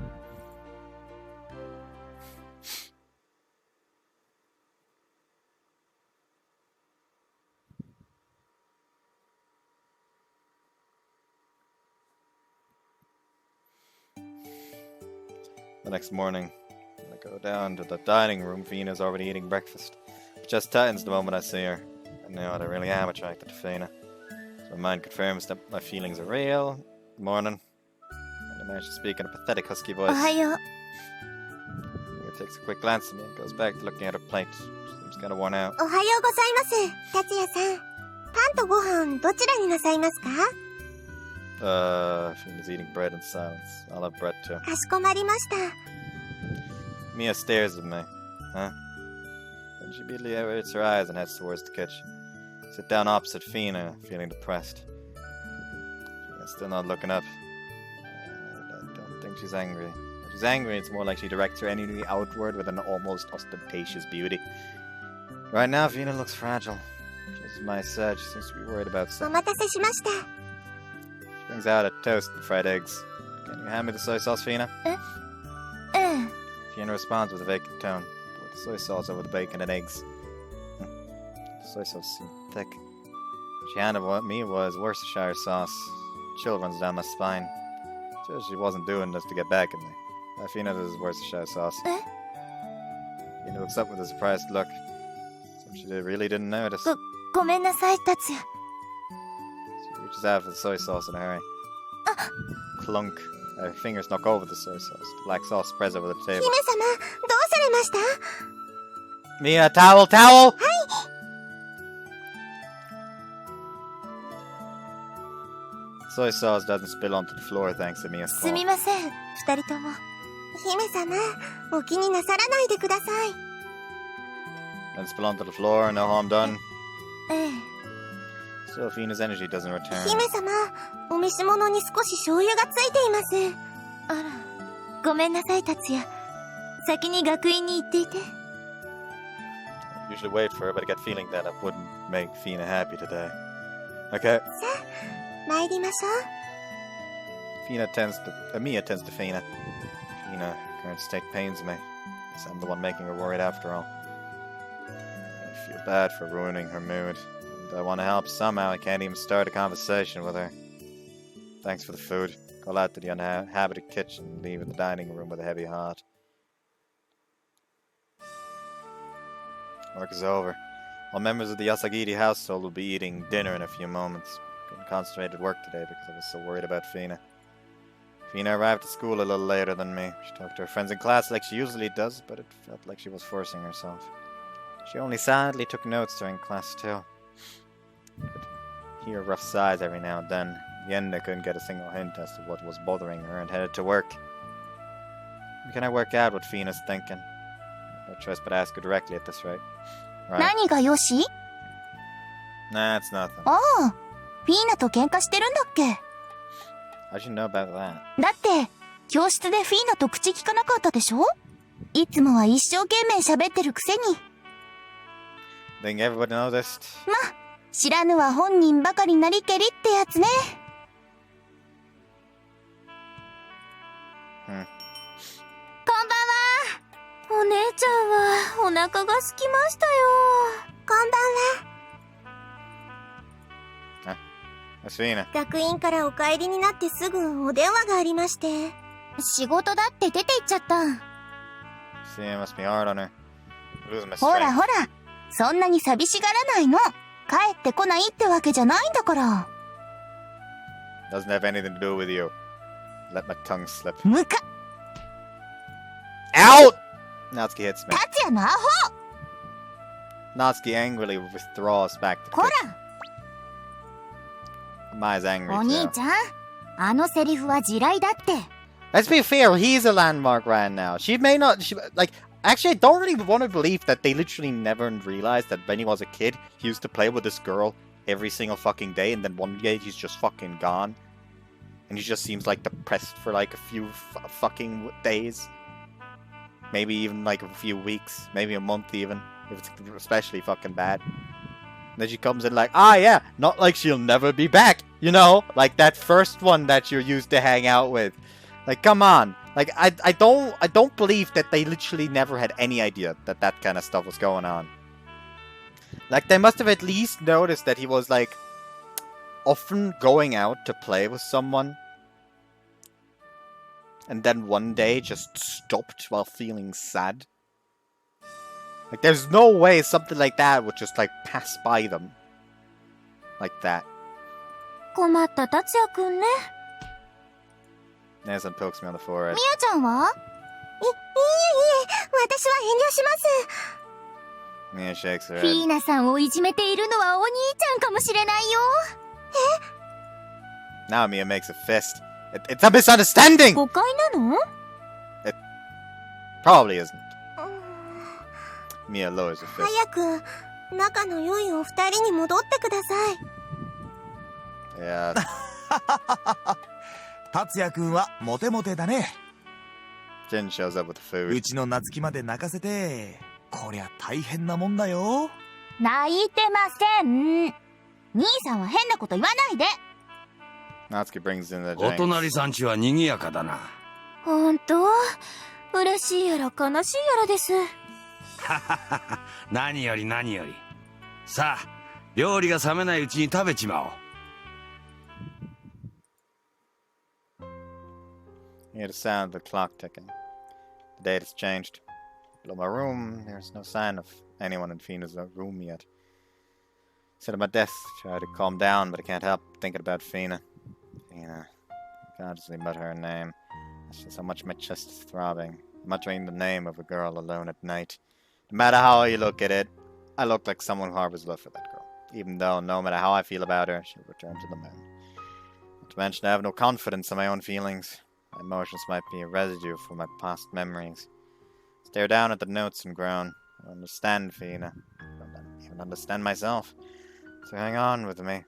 Speaker 1: The next morning, when I go down to the dining room, Feena's already eating breakfast. It just tightens the moment I see her. I know that I really am attracted to Feena. So my mind confirms that my feelings are real. Good morning. And I managed to speak in a pathetic husky
Speaker 3: お
Speaker 1: voice.
Speaker 3: はよう。
Speaker 1: He takes a quick glance at me and goes back to looking at her plate. She seems kind of worn out.
Speaker 3: おはようございます、達也さん。パンとご飯どちらになさいますか？
Speaker 1: Feena's eating bread in silence. I'll have bread too.
Speaker 3: かしこまりました。
Speaker 1: Mia stares at me. Huh? Then she immediately averts her eyes and heads towards the kitchen. I sit down opposite Feena, feeling depressed. Feena's still not looking up. I don't think she's angry. If she's angry, it's more like she directs her energy outward with an almost ostentatious beauty. Right now, Feena looks fragile. Just as Mai said, she seems to be worried about
Speaker 3: お
Speaker 1: something.
Speaker 3: 待たせしました。
Speaker 1: She brings out a toast and fried eggs. Can you hand me the soy sauce, Feena?
Speaker 3: うん。
Speaker 1: Feena responds with a vacant tone. Pour the soy sauce over the bacon and eggs. The soy sauce seemed thick. What she handed me was Worcestershire sauce. Chill runs down my spine. Sure, she wasn't doing this to get back at me. Feena does Worcestershire sauce. Feena looks up with a surprised look. So she really didn't notice.
Speaker 3: ごめんなさい、達也。
Speaker 1: She reaches out for the soy sauce in a hurry. Clunk. Her fingers knock over the soy sauce. The black sauce spreads over the
Speaker 3: 姫
Speaker 1: table.
Speaker 3: 様、どうされました？
Speaker 1: Mia, towel, towel! Soy sauce doesn't spill onto the floor thanks to Mia's
Speaker 3: す
Speaker 1: call.
Speaker 3: みません、二人とも。姫様、お気になさらないでください。
Speaker 1: Doesn't spill onto the floor, no harm done.
Speaker 3: ええ。
Speaker 1: Still, Feena's energy doesn't return.
Speaker 3: 姫様、お召し物に少し醤油がついています。あら、ごめんなさい、達也。先に学院に行っていて。
Speaker 1: I usually wait for her, but I get feeling that I wouldn't make Feena happy today. Okay.
Speaker 3: 参りましょう。
Speaker 1: Mia tends to Feena. Feena, current state pains me. Guess I'm the one making her worried after all. I feel bad for ruining her mood. And I want to help somehow. I can't even start a conversation with her. Thanks for the food. Call out to the uninhabited kitchen and leave in the dining room with a heavy heart. Work is over. All members of the Yasagiri household will be eating dinner in a few moments. Couldn't concentrate at work today because I was so worried about Feena. Feena arrived at school a little later than me. She talked to her friends in class like she usually does, but it felt like she was forcing herself. She only silently took notes during class too. I could hear rough sighs every now and then. In the end, I couldn't get a single hint as to what was bothering her and headed to work. How can I work out what Feena's thinking? No choice but to ask her directly at this rate. Right.
Speaker 3: 何がよし？
Speaker 1: Nah, it's nothing.
Speaker 3: ああ、フィーナと喧嘩してるんだっけ？
Speaker 1: How'd you know about that?
Speaker 3: だって、教室でフィーナと口聞かなかったでしょ？いつもは一生懸命喋ってるくせに。
Speaker 1: Think everybody noticed?
Speaker 3: ま、知らぬは本人ばかりなりけりってやつね。こんばんは。
Speaker 2: お姉ちゃんはお腹が空きましたよ。
Speaker 3: こんばんは。
Speaker 1: That's Feena.
Speaker 3: 学院からお帰りになってすぐお電話がありまして。仕事だって出て行っちゃった。
Speaker 1: See, it must be hard on her. Losing my
Speaker 3: ほら
Speaker 1: strength.
Speaker 3: ほら、そんなに寂しがらないの。帰ってこないってわけじゃないんだから。
Speaker 1: Doesn't have anything to do with you. Let my tongue slip.
Speaker 3: ムカ
Speaker 1: Out! Natsuki hits me.
Speaker 3: 達也のアホ
Speaker 1: Natsuki angrily withdraws back to the
Speaker 3: こら
Speaker 1: kitchen. Mai's angry
Speaker 3: お
Speaker 1: too.
Speaker 3: 兄ちゃんあのセリフは地雷だって
Speaker 1: Let's be fair, he's a landmark right now. She may not... like, actually, I don't really want to believe that they literally never realized that when he was a kid, he used to play with this girl every single fucking day, and then one day he's just fucking gone. And he just seems like depressed for like a few fucking days. Maybe even like a few weeks. Maybe a month even. If it's especially fucking bad. And then she comes in like, ah yeah, not like she'll never be back. You know? Like that first one that you're used to hang out with. Like, come on. Like, I don't believe that they literally never had any idea that that kind of stuff was going on. Like, they must have at least noticed that he was, like, often going out to play with someone. And then one day just stopped while feeling sad. Like, there's no way something like that would just, like, pass by them. Like that.
Speaker 2: 困った達也くんね。
Speaker 1: Nathan pokes me on the forehead.
Speaker 3: みやちゃんはいいえ私は遠慮します
Speaker 1: Mia shakes her
Speaker 3: フ
Speaker 1: head.
Speaker 3: ィーナさんをいじめているのはお兄ちゃんかもしれないよ
Speaker 1: Now Mia makes a fist. It's a misunderstanding!
Speaker 2: 誤解なの
Speaker 1: Probably isn't. Mia lowers her fist.
Speaker 3: 早く仲の良いお二人に戻ってください
Speaker 1: Yeah.
Speaker 6: 達也くんはモテモテだね。
Speaker 1: Jin shows up with the
Speaker 6: う
Speaker 1: food.
Speaker 6: ちの夏希まで泣かせて、こりゃ大変なもんだよ。
Speaker 3: 泣いてません兄さんは変なこと言わないで
Speaker 1: Natsuki brings in the
Speaker 7: お
Speaker 1: drinks.
Speaker 7: 隣さんちは賑やかだな。
Speaker 2: ほんと嬉しいやら悲しいやらです。
Speaker 7: 何より何より。さあ、料理が冷めないうちに食べちまおう。
Speaker 1: You hear the sound of the clock ticking. The date has changed. Below my room, there's no sign of anyone in Feena's room yet. Sit at my desk, try to calm down, but I can't help thinking about Feena. Feena. I consciously mutter her name. It's just how much my chest is throbbing. Muttering the name of a girl alone at night. No matter how you look at it, I look like someone who harbors love for that girl. Even though, no matter how I feel about her, she'll return to the moon. Not to mention, I have no confidence in my own feelings. My emotions might be a residue from my past memories. Stare down at the notes and groan. I don't understand Feena. I don't even understand myself. So hang on with me.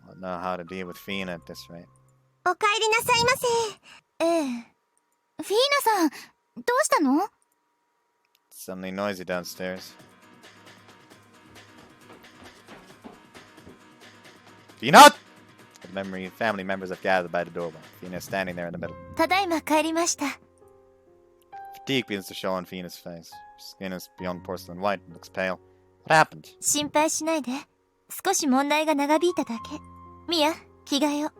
Speaker 1: I'll know how to deal with Feena at this rate.
Speaker 3: お帰りなさいませ
Speaker 2: ええ。
Speaker 3: フィーナさんどうしたの
Speaker 1: It's suddenly noisy downstairs. Feena! The family members have gathered by the doorway. Feena is standing there in the middle.
Speaker 2: ただいま帰りました。
Speaker 1: Fatigue begins to show on Feena's face. Her skin is beyond porcelain white and looks pale. What happened?
Speaker 2: 心配しないで。少し問題が長引いただけ。ミヤ、着替えよ。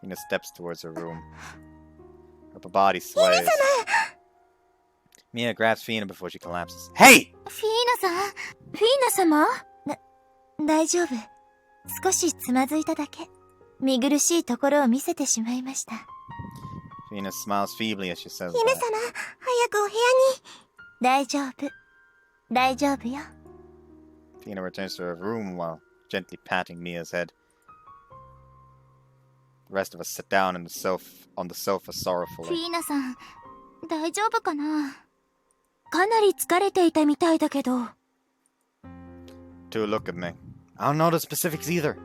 Speaker 1: Feena steps towards her room. Her upper body sways. Mia grabs Feena before she collapses. Hey!
Speaker 3: フィーナさん
Speaker 2: フィーナ様大丈夫。少しつまずいただけ。見苦しいところを見せてしまいました。
Speaker 1: Feena smiles feebly as she says
Speaker 3: 姫
Speaker 1: that.
Speaker 3: 様早くお部屋に
Speaker 2: 大丈夫。大丈夫よ。
Speaker 1: Feena returns to her room while gently patting Mia's head. The rest of us sit down on the sofa
Speaker 3: フ
Speaker 1: sorrowfully.
Speaker 3: ィーナさん大丈夫かな
Speaker 2: かなり疲れていたみたいだけど。
Speaker 1: Two look at me. I don't know the specifics either.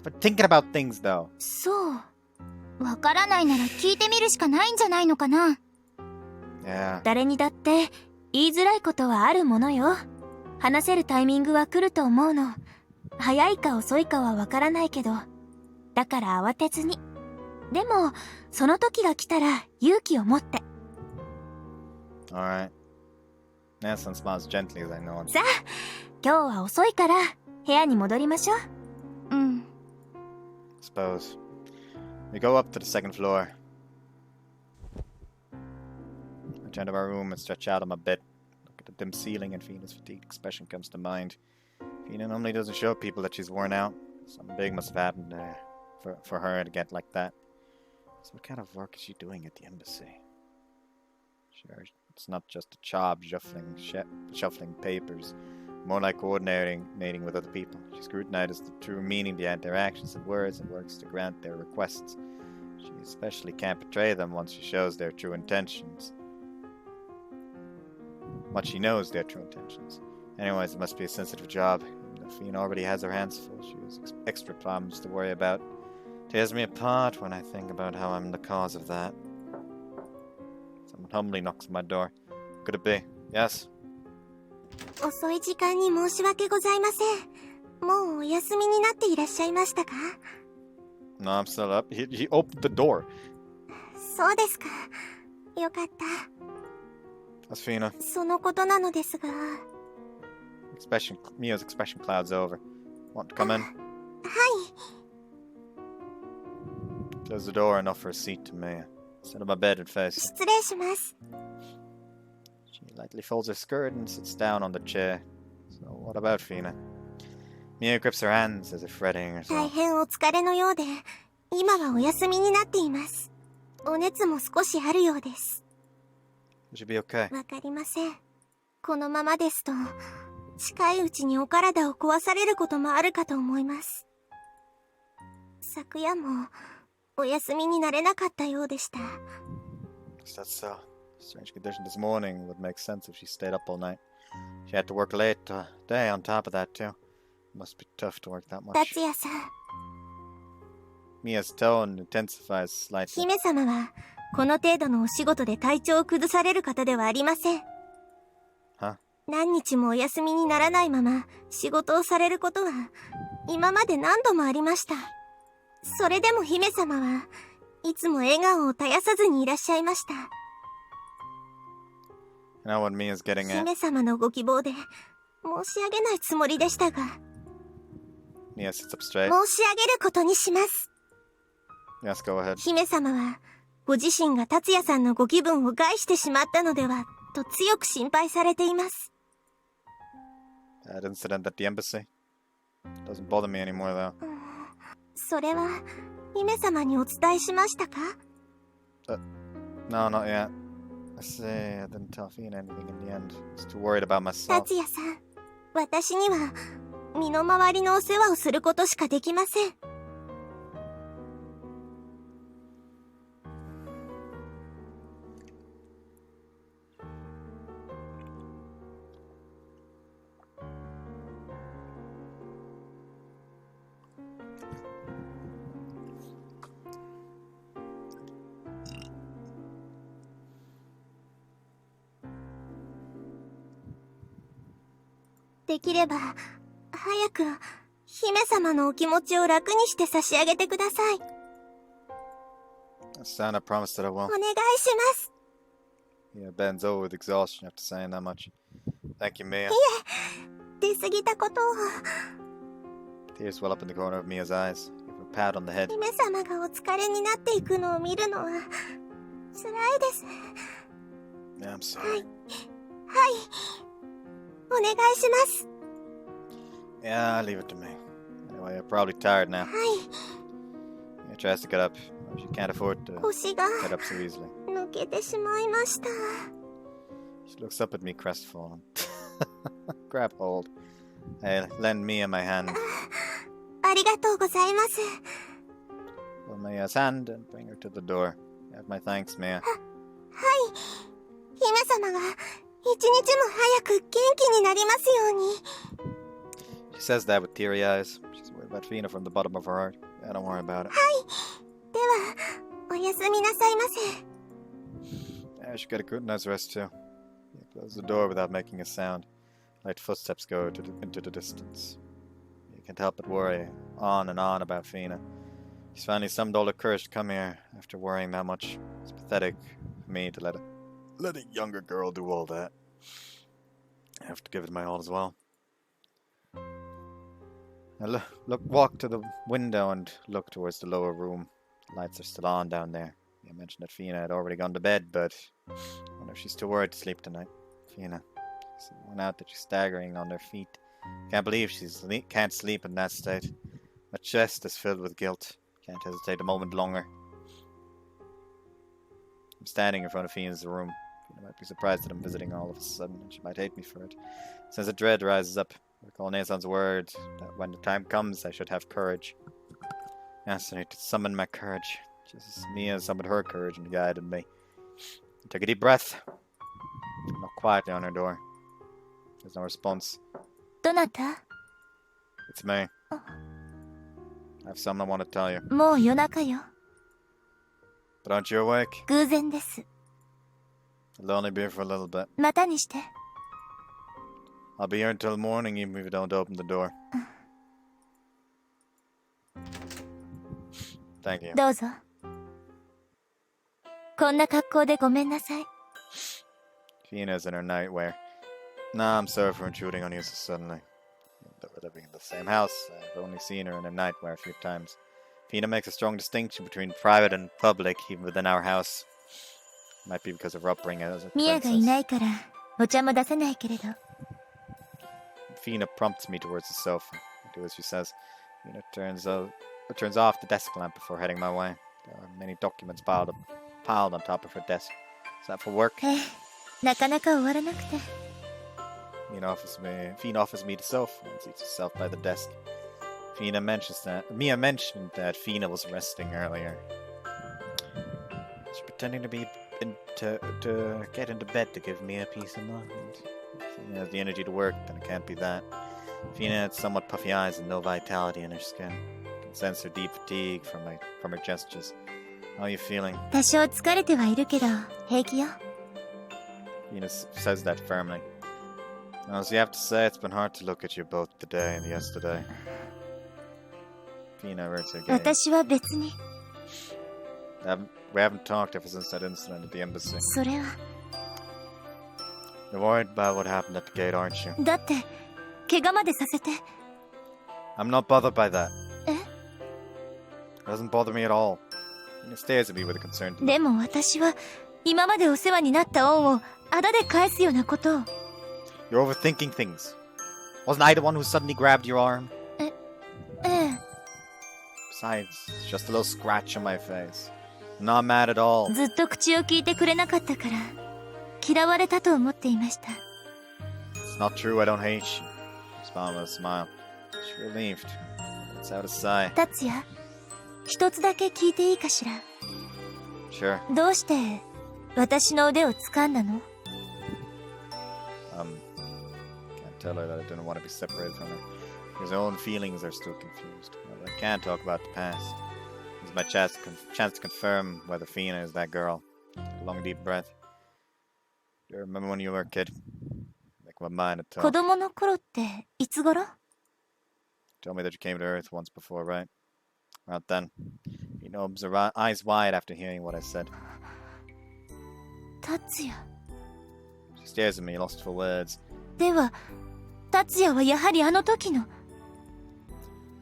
Speaker 1: But thinking about things though.
Speaker 2: そう。
Speaker 3: わからないなら聞いてみるしかないんじゃないのかな
Speaker 1: Yeah.
Speaker 2: 誰にだって言いづらいことはあるものよ。話せるタイミングは来ると思うの。早いか遅いかはわからないけど。だから慌てずに。でも、その時が来たら勇気を持って。
Speaker 1: Alright. Nathan smiles gently as I nod.
Speaker 2: さあ、今日は遅いから部屋に戻りましょう。
Speaker 3: うん
Speaker 1: Suppose. We go up to the second floor. I turn to my room and stretch out on my bed. Look at the dim ceiling and Feena's fatigued expression comes to mind. Feena normally doesn't show people that she's worn out. Something big must have happened there for her to get like that. So what kind of work is she doing at the embassy? Sure, it's not just a job shuffling papers. More like coordinating with other people. She scrutinizes the true meaning behind their actions and words and works to grant their requests. She especially can't betray them once she shows their true intentions. Once she knows their true intentions. Anyways, it must be a sensitive job. Even though Feena already has her hands full, she has extra problems to worry about. Tears me apart when I think about how I'm the cause of that. Someone humbly knocks on my door. Could it be? Yes?
Speaker 3: 遅い時間に申し訳ございません。もうお休みになっていらっしゃいましたか？
Speaker 1: No, I'm still up. He opened the door.
Speaker 3: そうですか。よかった。
Speaker 1: That's Feena.
Speaker 3: そのことなのですが。
Speaker 1: Mia's expression clouds over. Want to come in?
Speaker 3: はい。
Speaker 1: Close the door and offer a seat to Mia. Sit on my bed and face.
Speaker 3: 失礼します。
Speaker 1: She lightly folds her skirt and sits down on the chair. So what about Feena? Mia grips her hands as if fretting
Speaker 3: 大
Speaker 1: herself.
Speaker 3: 変お疲れのようで、今はお休みになっています。お熱も少しあるようです。
Speaker 1: Will she be okay?
Speaker 3: わかりません。このままですと、近いうちにお体を壊されることもあるかと思います。昨夜もお休みになれなかったようでした。
Speaker 1: That's so. Strange condition this morning would make sense if she stayed up all night. She had to work late day on top of that too. Must be tough to work that much.
Speaker 3: 達也さん、
Speaker 1: Mia's tone intensifies slightly.
Speaker 3: 姫様はこの程度のお仕事で体調を崩される方ではありません。
Speaker 1: は？
Speaker 3: 何日もお休みにならないまま仕事をされることは今まで何度もありました。それでも姫様はいつも笑顔を絶やさずにいらっしゃいました。
Speaker 1: You know what Mia's getting at?
Speaker 3: 姫様のご希望で申し上げないつもりでしたが、
Speaker 1: Mia sits up straight.
Speaker 3: 申し上げることにします。
Speaker 1: Yes, go ahead.
Speaker 3: 姫様はご自身が達也さんのご気分を害してしまったのではと強く心配されています。
Speaker 1: That incident at the embassy? Doesn't bother me anymore though.
Speaker 3: それは姫様にお伝えしましたか？
Speaker 1: No, not yet. I say I didn't tell Feena anything in the end. I was too worried about myself.
Speaker 3: 達也さん、私には身の回りのお世話をすることしかできません。 できれば早く姫様のお気持ちを楽にして差し上げてください。
Speaker 1: Santa promised that I
Speaker 3: お
Speaker 1: will.
Speaker 3: 願いします。
Speaker 1: Mia bends over with exhaustion after saying that much. Thank you, Mia.
Speaker 3: 出過ぎたことを
Speaker 1: Tears well up in the corner of Mia's eyes. Give her a pat on the head.
Speaker 3: 姫様がお疲れになっていくのを見るのは辛いです。
Speaker 1: Yeah, I'm sorry.
Speaker 3: はい、お願いします。
Speaker 1: Yeah, leave it to me. Anyway, you're probably tired now.
Speaker 3: はい、
Speaker 1: Mia tries to get up. She can't afford to
Speaker 3: 腰が
Speaker 1: get up so easily.
Speaker 3: 抜けてしまいました。
Speaker 1: She looks up at me crestfallen. Grab hold. Hey, lend Mia my hand.
Speaker 3: ありがとうございます。
Speaker 1: Hold Mia's hand and bring her to the door. You have my thanks, Mia.
Speaker 3: はい、姫様が一日も早く元気になりますように。
Speaker 1: She says that with teary eyes. She's worried about Feena from the bottom of her heart. Yeah, don't worry about it.
Speaker 3: では、おやすみなさいませ。
Speaker 1: Yeah, she got a good night's rest too. You close the door without making a sound. Light footsteps go into the distance. You can't help but worry on and on about Feena. She's finally summoned all her courage to come here after worrying that much. It's pathetic for me to let a younger girl do all that. I have to give it my all as well. I walk to the window and look towards the lower room. The lights are still on down there. You mentioned that Feena had already gone to bed, but I wonder if she's too worried to sleep tonight. Feena. She's worn out that she's staggering on her feet. Can't believe she can't sleep in that state. My chest is filled with guilt. Can't hesitate a moment longer. I'm standing in front of Feena's room. Feena might be surprised that I'm visiting all of a sudden, and she might hate me for it. Since a dread rises up, I recall Nason's word that when the time comes, I should have courage. Yes, I need to summon my courage. Just as Mia summoned her courage and guided me. I took a deep breath. I knocked quietly on her door. There's no response.
Speaker 2: どなた?
Speaker 1: It's me. I have something I want to tell you.
Speaker 2: もう夜中よ。
Speaker 1: But aren't you awake?
Speaker 2: 偶然です。
Speaker 1: I'll only be here for a little bit.
Speaker 2: またにして。
Speaker 1: I'll be here until morning even if you don't open the door. Thank you.
Speaker 2: どうぞ。こんな格好でごめんなさい。
Speaker 1: Feena's in her nightwear. Nah, I'm sorry for intruding on you so suddenly. Though we're living in the same house, I've only seen her in her nightwear a few times. Feena makes a strong distinction between private and public, even within our house. Might be because of her upbringing as a
Speaker 2: ミアがいな
Speaker 1: princess.
Speaker 2: いからお茶も出せないけれど。
Speaker 1: Feena prompts me towards the sofa. I do as she says. Feena turns off the desk lamp before heading my way. There are many documents piled on top of her desk. Is that for work?
Speaker 2: ええ、なかなか終わらなくて。
Speaker 1: Feena offers me the sofa and seats herself by the desk. Mia mentioned that Feena was resting earlier. She's pretending to get into bed to give me a peace of mind. If Feena has the energy to work, then it can't be that. Feena had somewhat puffy eyes and no vitality in her skin. I can sense her deep fatigue from her gestures. How are you feeling?
Speaker 2: 多少疲れてはいるけど平気よ。
Speaker 1: Feena says that firmly. As you have to say, it's been hard to look at you both today and yesterday. Feena works her gaze.
Speaker 2: 私は別に。
Speaker 1: We haven't talked ever since that incident at the embassy.
Speaker 2: それは。
Speaker 1: You're worried about what happened at the gate, aren't you?
Speaker 2: だって怪我までさせて。
Speaker 1: I'm not bothered by that.
Speaker 2: え？
Speaker 1: It doesn't bother me at all. Feena stares at me with a concerned look.
Speaker 2: でも私は今までお世話になった恩をあだで返すようなことを。
Speaker 1: You're overthinking things. Wasn't I the one who suddenly grabbed your arm?
Speaker 2: ええ。
Speaker 1: Besides, it's just a little scratch on my face. I'm not mad at all.
Speaker 2: ずっと口を聞いてくれなかったから嫌われたと思っていました。
Speaker 1: It's not true, I don't hate you. Respond with a smile. She's relieved. It's out a sigh.
Speaker 2: 達也、一つだけ聞いていいかしら。
Speaker 1: Sure.
Speaker 2: どうして私の腕を掴んだの？
Speaker 1: Can't tell her that I didn't want to be separated from her. Because her own feelings are still confused. Well, I can't talk about the past. It's my chance to confirm whether Feena is that girl. A long deep breath. Do you remember when you were a kid? Make my mind a
Speaker 2: 子
Speaker 1: talk.
Speaker 2: 供の頃っていつ頃？
Speaker 1: Told me that you came to Earth once before, right? Right then. Feena opens her eyes wide after hearing what I said.
Speaker 2: 達也。
Speaker 1: She stares at me, lost for words.
Speaker 2: では達也はやはりあの時の。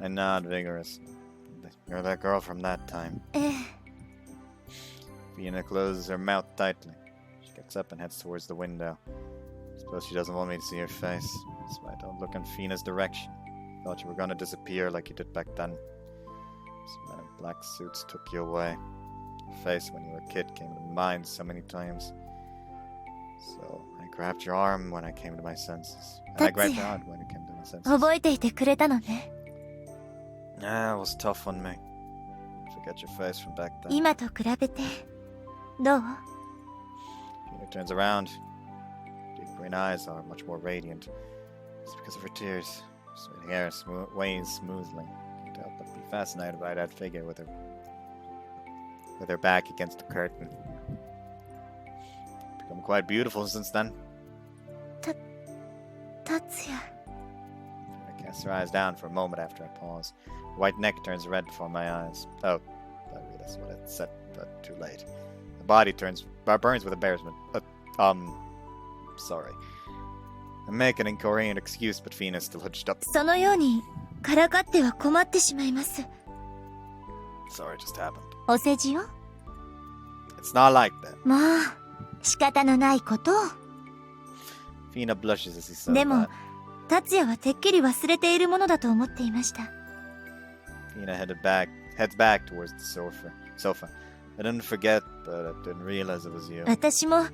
Speaker 1: I nod vigorously. You're that girl from that time.
Speaker 2: ええ。
Speaker 1: Feena closes her mouth tightly. She gets up and heads towards the window. Suppose she doesn't want me to see her face, so I don't look in Feena's direction. Thought you were gonna disappear like you did back then. Some men in black suits took you away. Your face when you were a kid came to mind so many times. So I grabbed your arm when I came to my senses. And I grabbed your arm when you came to my senses.
Speaker 2: 覚えていてくれたのね。
Speaker 1: Ah, it was tough on me. Forget your face from back then.
Speaker 2: 今と比べてどう？
Speaker 1: Feena turns around. Deep green eyes are much more radiant. It's because of her tears. Straight hair waves smoothly. Can't help but be fascinated by that figure with her back against the curtain. Become quite beautiful since then.
Speaker 2: 達也。
Speaker 1: I cast her eyes down for a moment after I pause. Her white neck turns red before my eyes. Oh, that's what it said, but too late. The body burns with embarrassment. Sorry. I'm making an incoherent excuse, but Feena still hitched up.
Speaker 2: そのようにからかっては困ってしまいます。
Speaker 1: Sorry, it just happened.
Speaker 2: お世辞を？
Speaker 1: It's not like that.
Speaker 2: まあ仕方のないことを。
Speaker 1: Feena blushes as he says
Speaker 2: でも
Speaker 1: that.
Speaker 2: 達也はてっきり忘れているものだと思っていました。
Speaker 1: Feena heads back towards the sofa. I didn't forget, but I didn't realize it was you.
Speaker 2: 私も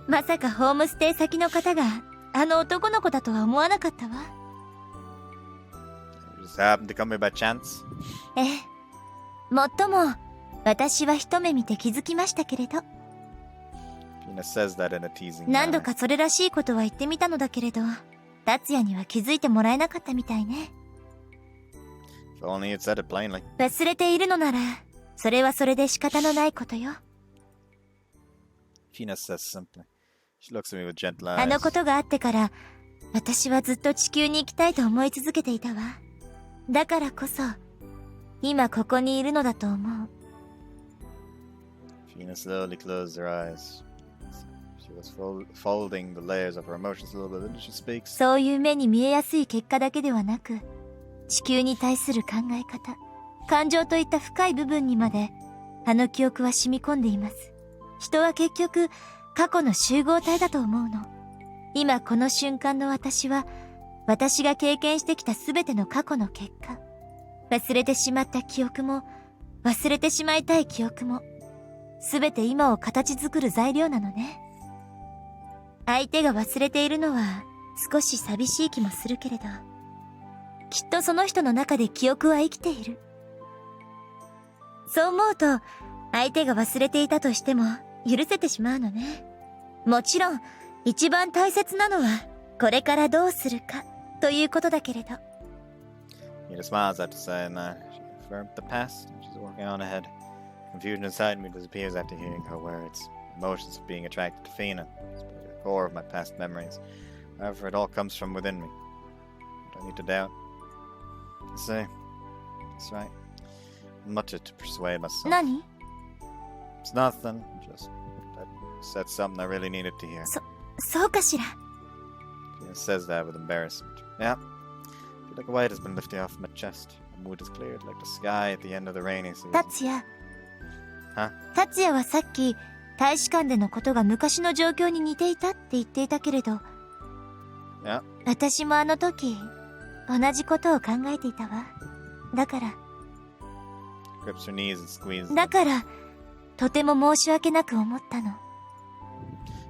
Speaker 2: まさかホームステイ先の方があの男の子だとは思わなかったわ。
Speaker 1: You just happened to come here by chance?
Speaker 2: ええ。もっとも私は一目見て気づきましたけれど、
Speaker 1: Feena says that in a teasing
Speaker 2: 何度
Speaker 1: manner.
Speaker 2: かそれらしいことは言ってみたのだけれど、達也には気づいてもらえなかったみたいね。
Speaker 1: If only you'd said it plainly.
Speaker 2: 忘れているのなら、それはそれで仕方のないことよ。
Speaker 1: Feena says simply. She looks at me with gentle
Speaker 2: あの
Speaker 1: eyes.
Speaker 2: ことがあってから、私はずっと地球に行きたいと思い続けていたわ。だからこそ、今ここにいるのだと思う。
Speaker 1: Feena slowly closed her eyes. She was folding the layers of her emotions a little bit, and she speaks.
Speaker 2: そういう目に見えやすい結果だけではなく、地球に対する考え方、感情といった深い部分にまで、あの記憶は染み込んでいます。人は結局、過去の集合体だと思うの。今この瞬間の私は、私が経験してきたすべての過去の結果。忘れてしまった記憶も、忘れてしまいたい記憶も、すべて今を形作る材料なのね。相手が忘れているのは少し寂しい気もするけれど、きっとその人の中で記憶は生きている。そう思うと、相手が忘れていたとしても許せてしまうのね。もちろん、一番大切なのは、これからどうするかということだけれど。
Speaker 1: Feena smiles at the saying that. She affirmed the past, and she's working on ahead. Confusion inside me disappears after hearing her words. Emotions of being attracted to Feena. It's probably the core of my past memories. However, it all comes from within me. I don't need to doubt. I say, that's right. I muttered to persuade myself.
Speaker 2: 何？
Speaker 1: It's nothing. Just I said something I really needed to hear.
Speaker 2: そうかしら。
Speaker 1: Feena says that with embarrassment. Yeah. I feel like a weight has been lifted off my chest. My mood is cleared like the sky at the end of the rainy season.
Speaker 2: 達也。
Speaker 1: は？
Speaker 2: 達也はさっき、大使館でのことが昔の状況に似ていたって言っていたけれど、
Speaker 1: Yeah.
Speaker 2: 私もあの時、同じことを考えていたわ。だから、
Speaker 1: Grips her knees and squeezes
Speaker 2: だ
Speaker 1: them.
Speaker 2: から、とても申し訳なく思ったの。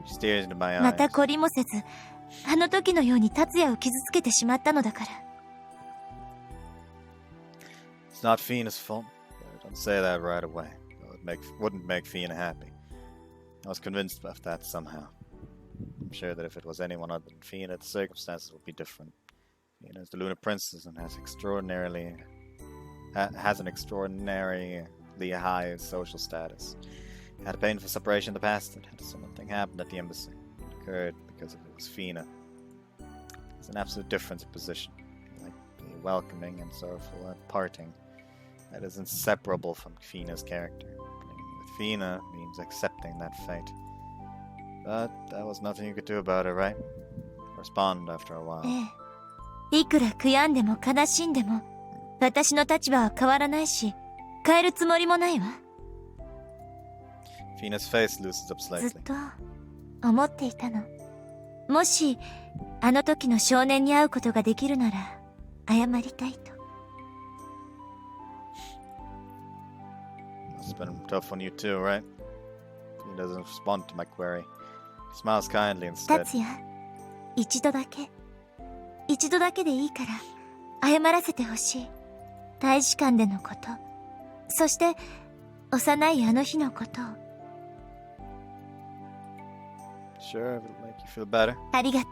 Speaker 1: She stares into my
Speaker 2: また
Speaker 1: eyes.
Speaker 2: 懲りもせず、あの時のように達也を傷つけてしまったのだから。
Speaker 1: It's not Feena's fault. Don't say that right away. Wouldn't make Feena happy. I was convinced of that somehow. I'm sure that if it was anyone other than Feena, the circumstances would be different. Feena is the Lunar Princess and has an extraordinarily high social status. Had a painful separation in the past and had something happen at the embassy. It occurred because it was Feena. It's an absolute difference in position. Like the welcoming and sorrowful at parting. That is inseparable from Feena's character. Playing with Feena means accepting that fate. But that was nothing you could do about it, right? Respond after a while.
Speaker 2: ええ。いくら悔やんでも悲しんでも、私の立場は変わらないし、変えるつもりもないわ。
Speaker 1: Feena's face loosens up
Speaker 2: ずっ
Speaker 1: slightly.
Speaker 2: と思っていたの。もし、あの時の少年に会うことができるなら、謝りたいと。
Speaker 1: It's been tough on you too, right? Feena doesn't respond to my query. She smiles kindly instead.
Speaker 2: 達也、一度だけでいいから、謝らせてほしい。大使館でのこと。そして、幼いあの日のことを。
Speaker 1: Sure, if it'll make you feel better.
Speaker 2: ありがとう、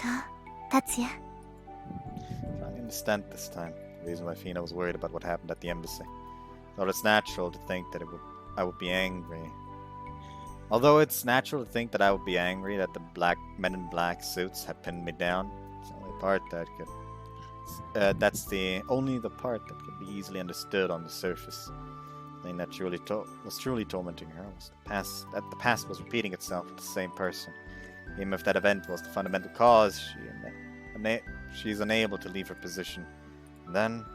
Speaker 2: 達也。
Speaker 1: I understand this time the reason why Feena was worried about what happened at the embassy. Though it's natural to think that I would be angry. Although it's natural to think that I would be angry that the men in black suits had pinned me down, it's the only part that could. That's only the part that could be easily understood on the surface. The thing that was truly tormenting her was that the past was repeating itself with the same person. Even if that event was the fundamental cause, she's unable to leave her position. And then,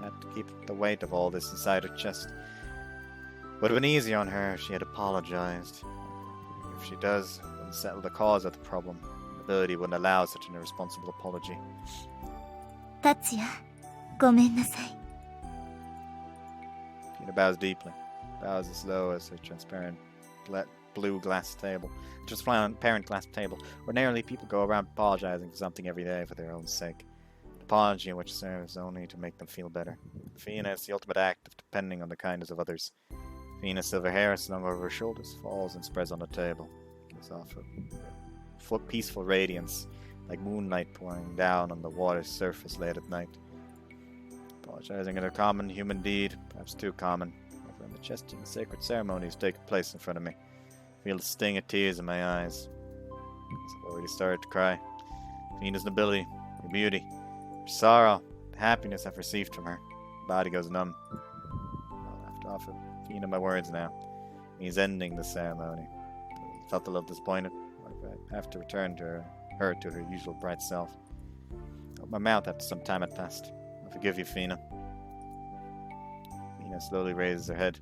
Speaker 1: had to keep the weight of all this inside her chest. Would have been easier on her if she had apologized. If she does, it wouldn't settle the cause of the problem. Ability wouldn't allow such an irresponsible apology.
Speaker 2: 達也、ごめんなさい。
Speaker 1: Feena bows deeply. Bows as low as her transparent blue glass table. Transparent glass table. Ordinarily, people go around apologizing for something every day for their own sake. An apology which serves only to make them feel better. Feena is the ultimate act of depending on the kindness of others. Feena's silver hair, slung over her shoulders, falls and spreads on the table. It gives off a peaceful radiance, like moonlight pouring down on the water's surface late at night. Apologizing is a common human deed, perhaps too common. Over in the chest and the sacred ceremonies take place in front of me. I feel the sting of tears in my eyes. I've already started to cry. Feena's nobility, her beauty, her sorrow, the happiness I've received from her. My body goes numb. I'll have to offer Feena my words now. He's ending the ceremony. I felt a little disappointed. Like I have to return to her to her usual bright self. I opened my mouth after some time had passed. I forgive you, Feena. Feena slowly raises her head.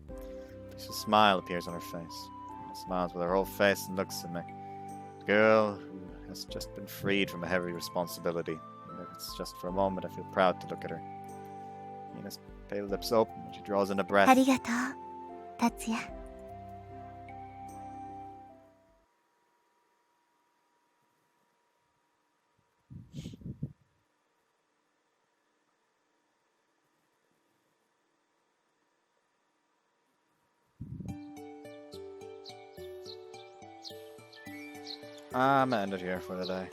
Speaker 1: A smile appears on her face. Feena smiles with her whole face and looks at me. The girl who has just been freed from a heavy responsibility. And if it's just for a moment, I feel proud to look at her. Feena's pale lips open and she draws in a breath.
Speaker 3: ありがとう、達也。
Speaker 1: I'm gonna end it here for the day.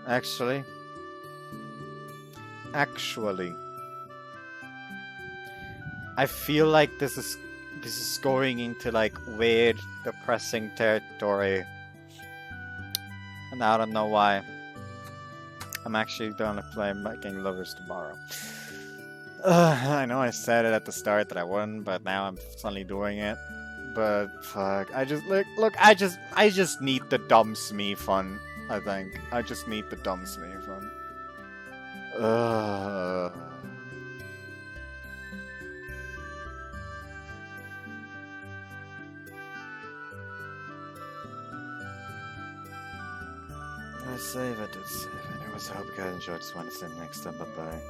Speaker 1: Actually, I feel like this is going into like weird, depressing territory, and I don't know why. I'm actually gonna play Making Lovers tomorrow. I know I said it at the start that I wouldn't, but now I'm suddenly doing it. But fuck, I just I just need the dumb Smee fun. I think I just need the dumb Smee fun. I did save it. I hope you guys enjoyed. Just want to see you next time. Bye bye.